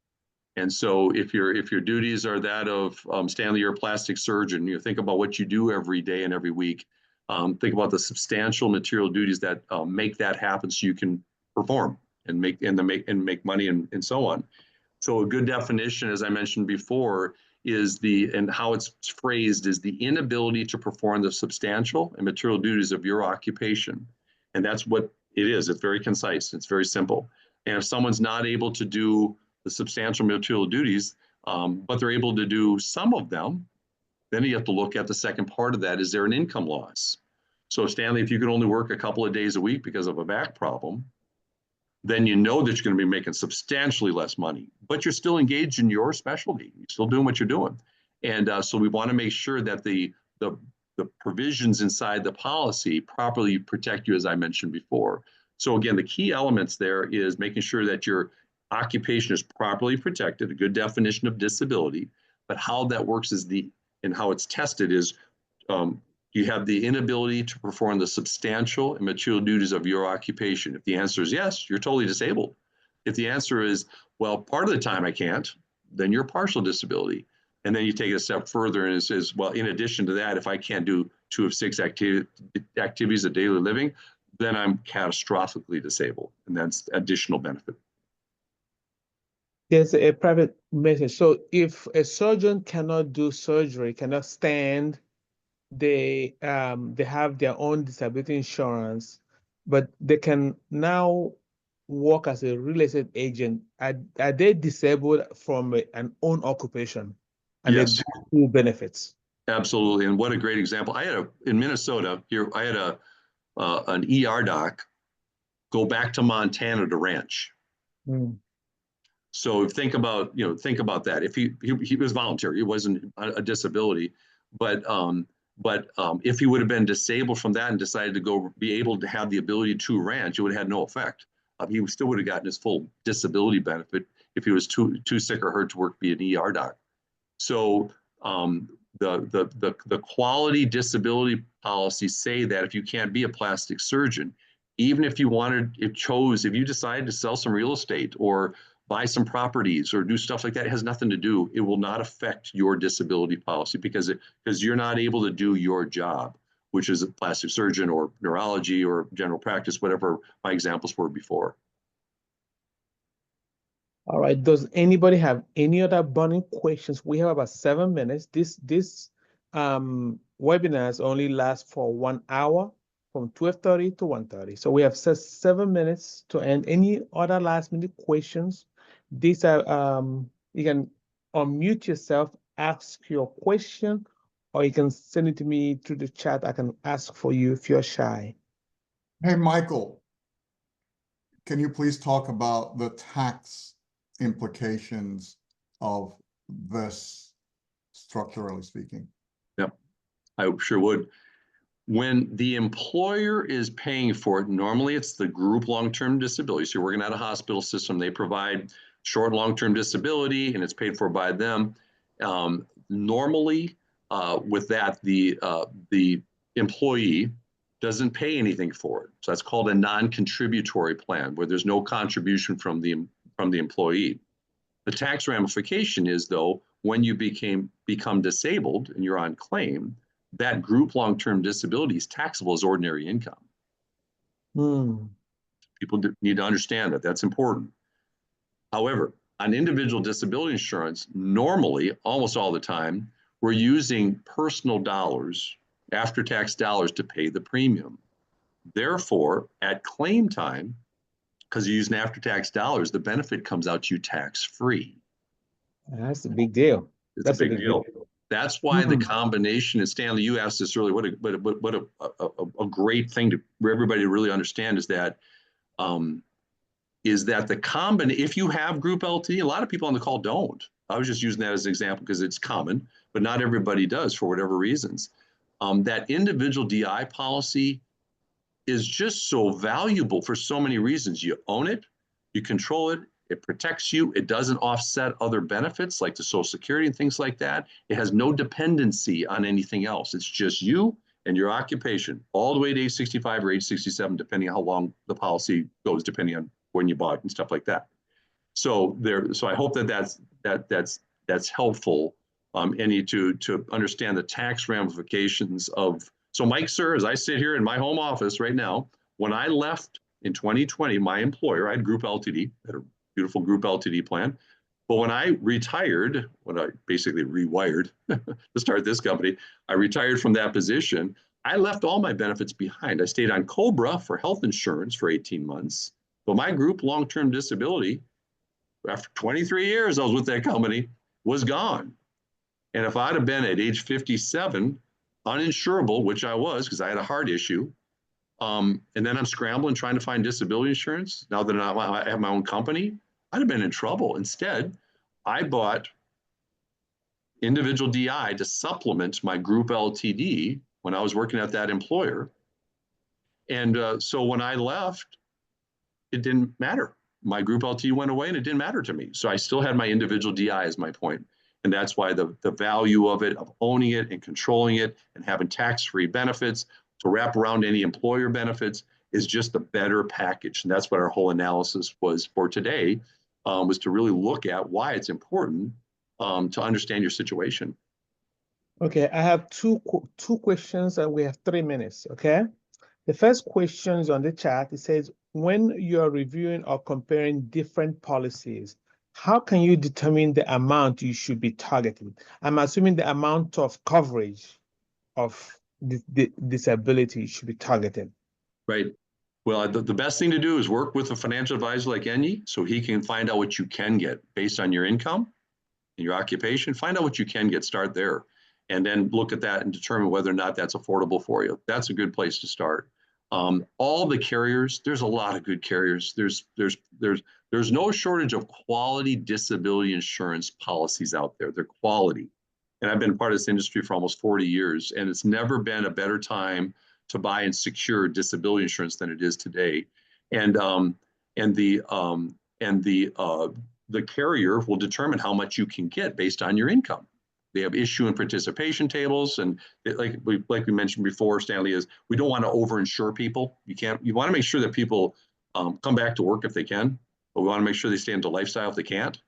And so if your duties are that of Stanley, you're a plastic surgeon, you think about what you do every day and every week. Think about the substantial material duties that make that happen so you can perform and make money and so on. So a good definition, as I mentioned before, is and how it's phrased is the inability to perform the substantial and material duties of your occupation. And that's what it is. It's very concise. It's very simple. And if someone's not able to do the substantial material duties, but they're able to do some of them, then you have to look at the second part of that. Is there an income loss? So Stanley, if you can only work a couple of days a week because of a back problem, then you know that you're going to be making substantially less money, but you're still engaged in your specialty. You're still doing what you're doing. And so we want to make sure that the provisions inside the policy properly protect you, as I mentioned before. So again, the key elements there is making sure that your occupation is properly protected, a good definition of disability, but how that works is and how it's tested is you have the inability to perform the substantial and material duties of your occupation. If the answer is yes, you're totally disabled. If the answer is, well, part of the time I can't, then you're partial disability. And then you take it a step further and it says, well, in addition to that, if I can't do 2 of 6 activities of daily living, then I'm catastrophically disabled. And that's additional benefit. There's a private message. So if a surgeon cannot do surgery, cannot stand, they have their own disability insurance, but they can now work as a real estate agent. Are they disabled from an own occupation? And Yes. they get full benefits? Absolutely. And what a great example. In Minnesota here, I had an ER doc go back to Montana to ranch. Mm. So think about that. If he was voluntary, it wasn't a disability, but if he would have been disabled from that and decided to go be able to have the ability to ranch, it would have had no effect. He still would have gotten his full disability benefit if he was too sick or hurt to work, be an ER doc. So the quality disability policies say that if you can't be a plastic surgeon, even if you if you decided to sell some real estate or buy some properties or do stuff like that, it has nothing to do. It will not affect your disability policy because you're not able to do your job, which is a plastic surgeon or neurology or general practice, whatever my examples were before. All right. Does anybody have any other burning questions? We have about 7 minutes. This webinars only lasts for 1 hour from 12:30 to 1:30. So we have 7 minutes to end. Any other last minute questions? These are you can unmute yourself, ask your question, or you can send it to me through the chat. I can ask for you if you're shy. Hey, Michael, can you please talk about the tax implications of this, structurally speaking? Yep, I sure would. When the employer is paying for it, normally it's the group long-term disability. So you're working at a hospital system, they provide short and long-term disability and it's paid for by them. Normally with that, the employee doesn't pay anything for it. So that's called a non-contributory plan where there's no contribution from the employee. The tax ramification is, though, when you become disabled and you're on claim, that group long-term disability is taxable as ordinary income. People need to understand that. That's important. However, on individual disability insurance, normally, almost all the time, we're using personal dollars, after-tax dollars, to pay the premium. Therefore, at claim time, because you're using after-tax dollars, the benefit comes out to you tax-free. That's a big deal. It's That's a big deal. That's why the combination, and Stanley, you asked this really, what a great thing for everybody to really understand is that the if you have group LTD, a lot of people on the call don't. I was just using that as an example because it's common, but not everybody does for whatever reasons. That individual DI policy is just so valuable for so many reasons. You own it, you control it, it protects you, it doesn't offset other benefits like the Social Security and things like that. It has no dependency on anything else. It's just you and your occupation all the way to age 65 or age 67, depending on how long the policy goes, depending on when you bought it and stuff like that. So I hope that's helpful, and to understand the tax ramifications of. So Mike, sir, as I sit here in my home office right now, when I left in 2020, my employer, I had group LTD, had a beautiful group LTD plan. But when I retired, when I basically rewired to start this company, I retired from that position. I left all my benefits behind. I stayed on COBRA for health insurance for 18 months. But my group long-term disability, after 23 years I was with that company, was gone. And if I'd have been at age 57, uninsurable, which I was because I had a heart issue, and then I'm scrambling trying to find disability insurance, now that I have my own company, I'd have been in trouble. Instead, I bought individual DI to supplement my group LTD when I was working at that employer. And so when I left, it didn't matter. My group LTD went away and it didn't matter to me. So I still had my individual DI as my point. And that's why the value of it, of owning it and controlling it and having tax-free benefits to wrap around any employer benefits is just a better package. And that's what our whole analysis was for today, was to really look at why it's important to understand your situation. Okay, I have two questions and we have 3 minutes, okay? The first question is on the chat. It says, when you're reviewing or comparing different policies, how can you determine the amount you should be targeting? I'm assuming the amount of coverage of the disability should be targeted. Right. Well, the best thing to do is work with a financial advisor like Enyi so he can find out what you can get based on your income and your occupation. Find out what you can get, start there, and then look at that and determine whether or not that's affordable for you. That's a good place to start. All the carriers, there's a lot of good carriers. There's no shortage of quality disability insurance policies out there. They're quality. And I've been part of this industry for almost 40 years, and it's never been a better time to buy and secure disability insurance than it is today. And the carrier will determine how much you can get based on your income. They have issue and participation tables, and like we mentioned before, Stanley, is we don't want to overinsure people. You want to make sure that people come back to work if they can, but we want to make sure they stay into lifestyle if they can't.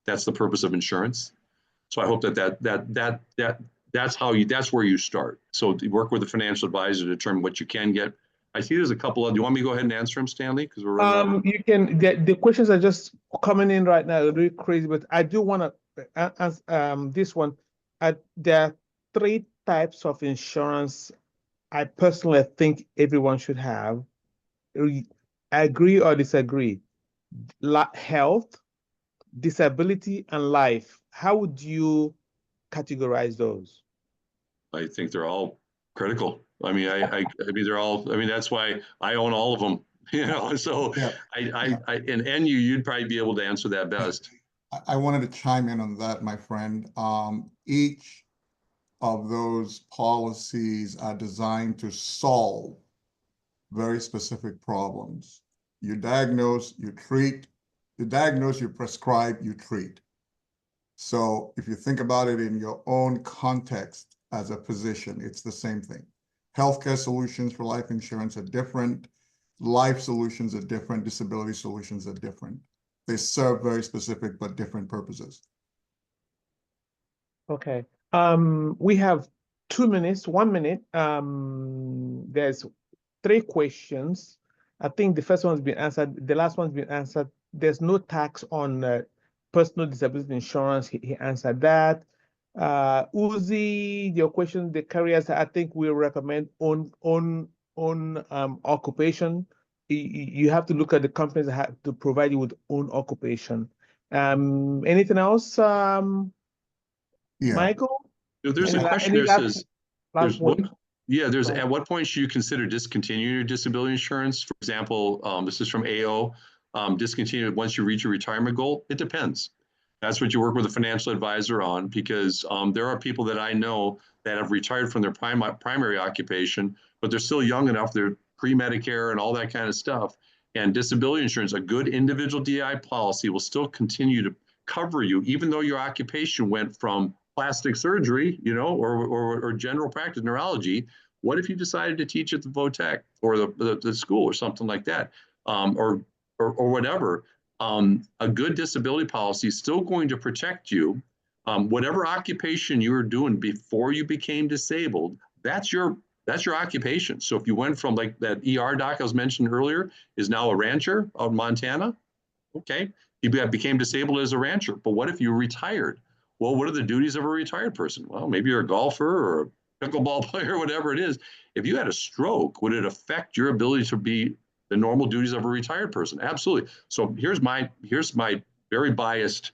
That's the purpose of insurance. So I hope that's where you start. So you work with a financial advisor to determine what you can get. I see there's a couple of. Do you want me to go ahead and answer them, Stanley? Because we're running out. You can. The questions are just coming in right now. They're really crazy, but I do want to answer this one. There are 3 types of insurance I personally think everyone should have. Agree or disagree? Health, disability, and life. How would you categorize those? I think they're all critical. I mean, I mean, they're all. I mean, that's why I own all of them. You know, so Yeah. and you'd probably be able to answer that best. I wanted to chime in on that, my friend. Each of those policies are designed to solve very specific problems. You diagnose, you treat. You diagnose, you prescribe, you treat. So if you think about it in your own context as a physician, it's the same thing. Healthcare solutions for life insurance are different. Life solutions are different. Disability solutions are different. They serve very specific but different purposes. Okay. We have 2 minutes, 1 minute. There's 3 questions. I think the first one's been answered. The last one's been answered. There's no tax on personal disability insurance. He answered that. Uzi, your question, the carriers, I think we recommend own occupation you have to look at the companies that have to provide you with own occupation. Anything else, Yeah. Michael? There's Any a question any there says, last one, point? there's Go ahead. at what point should you consider discontinuing your disability insurance? For example, this is from AO, discontinue it once you reach your retirement goal. It depends. That's what you work with a financial advisor on, because there are people that I know that have retired from their primary occupation, but they're still young enough, they're pre-Medicare and all that kind of stuff. And disability insurance, a good individual DI policy, will still continue to cover you, even though your occupation went from plastic surgery, or general practice neurology. What if you decided to teach at the VOTEC or the school or something like that, or whatever? A good disability policy is still going to protect you. Whatever occupation you were doing before you became disabled, that's your occupation. So if you went from, like that ER doc I was mentioning earlier is now a rancher out in Montana, okay, you became disabled as a rancher. But what if you retired? Well, what are the duties of a retired person? Well, maybe you're a golfer or a pickleball player, whatever it is. If you had a stroke, would it affect your ability to be the normal duties of a retired person? Absolutely. So here's my very biased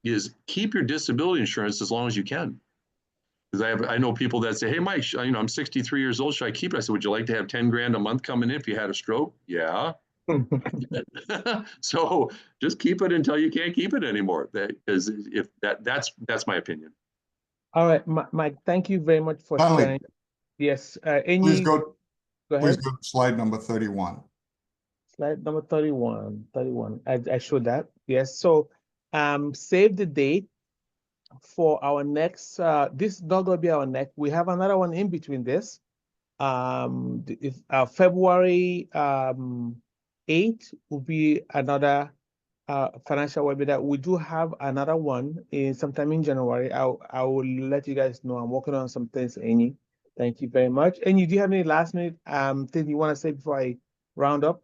is keep your disability insurance as long as you can. Because I know people that say, hey, Mike, I'm 63 years old. Should I keep it? I said, would you like to have 10 grand a month coming in if you had a stroke? Yeah. So just keep it until you can't keep it anymore. Because if that's my opinion. All right, Mike, thank you very much for Stanley, sharing. Yes, please go please ahead. go to slide number 31. Slide number 31. I showed that. Yes. So save the date for our next this is not going to be our next. We have another one in between this. February 8th will be another financial webinar. We do have another one in sometime in January. I will let you guys know. I'm working on some things, Amy. Thank you very much. And do you have any last minute thing you want to say before I round up?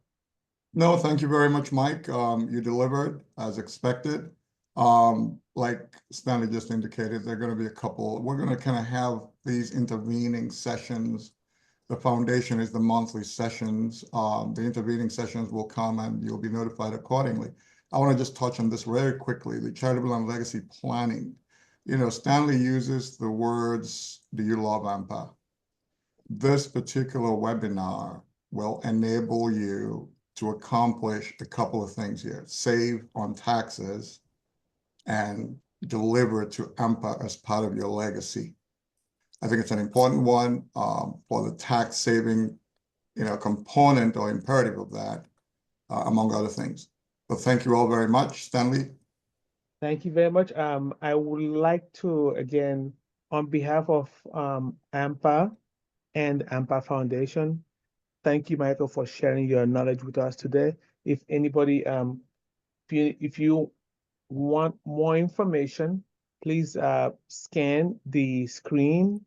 No, thank you very much, Mike. You delivered as expected. Like Stanley just indicated, there are going to be a couple. We're going to kind of have these intervening sessions. The foundation is the monthly sessions. The intervening sessions will come and you'll be notified accordingly. I want to just touch on this very quickly, the charitable and legacy planning. Stanley uses the words, do you love ANPA? This particular webinar will enable you to accomplish a couple of things here. Save on taxes and deliver to ANPA as part of your legacy. I think it's an important one for the tax saving, component or imperative of that, among other things. But thank you all very much. Stanley? Thank you very much. I would like to, again, on behalf of ANPA and ANPA Foundation, thank you, Michael, for sharing your knowledge with us today. If anybody, if you want more information, please scan the screen.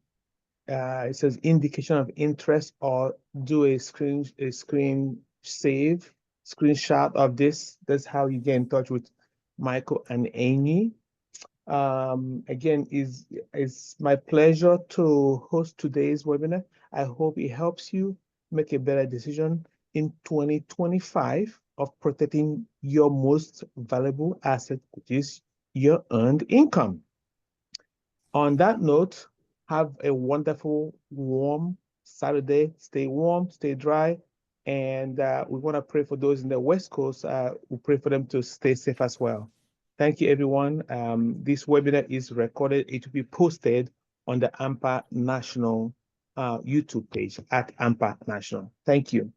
It says indication of interest, or do a screenshot of this. That's how you get in touch with Michael and Amy. Again, it's my pleasure to host today's webinar. I hope it helps you make a better decision in 2025 of protecting your most valuable asset, which is your earned income. On that note, have a wonderful, warm Saturday. Stay warm, stay dry, and we want to pray for those in the West Coast. We pray for them to stay safe as well. Thank you, everyone. This webinar is recorded. It will be posted on the ANPA National YouTube page at ANPA National. Thank you.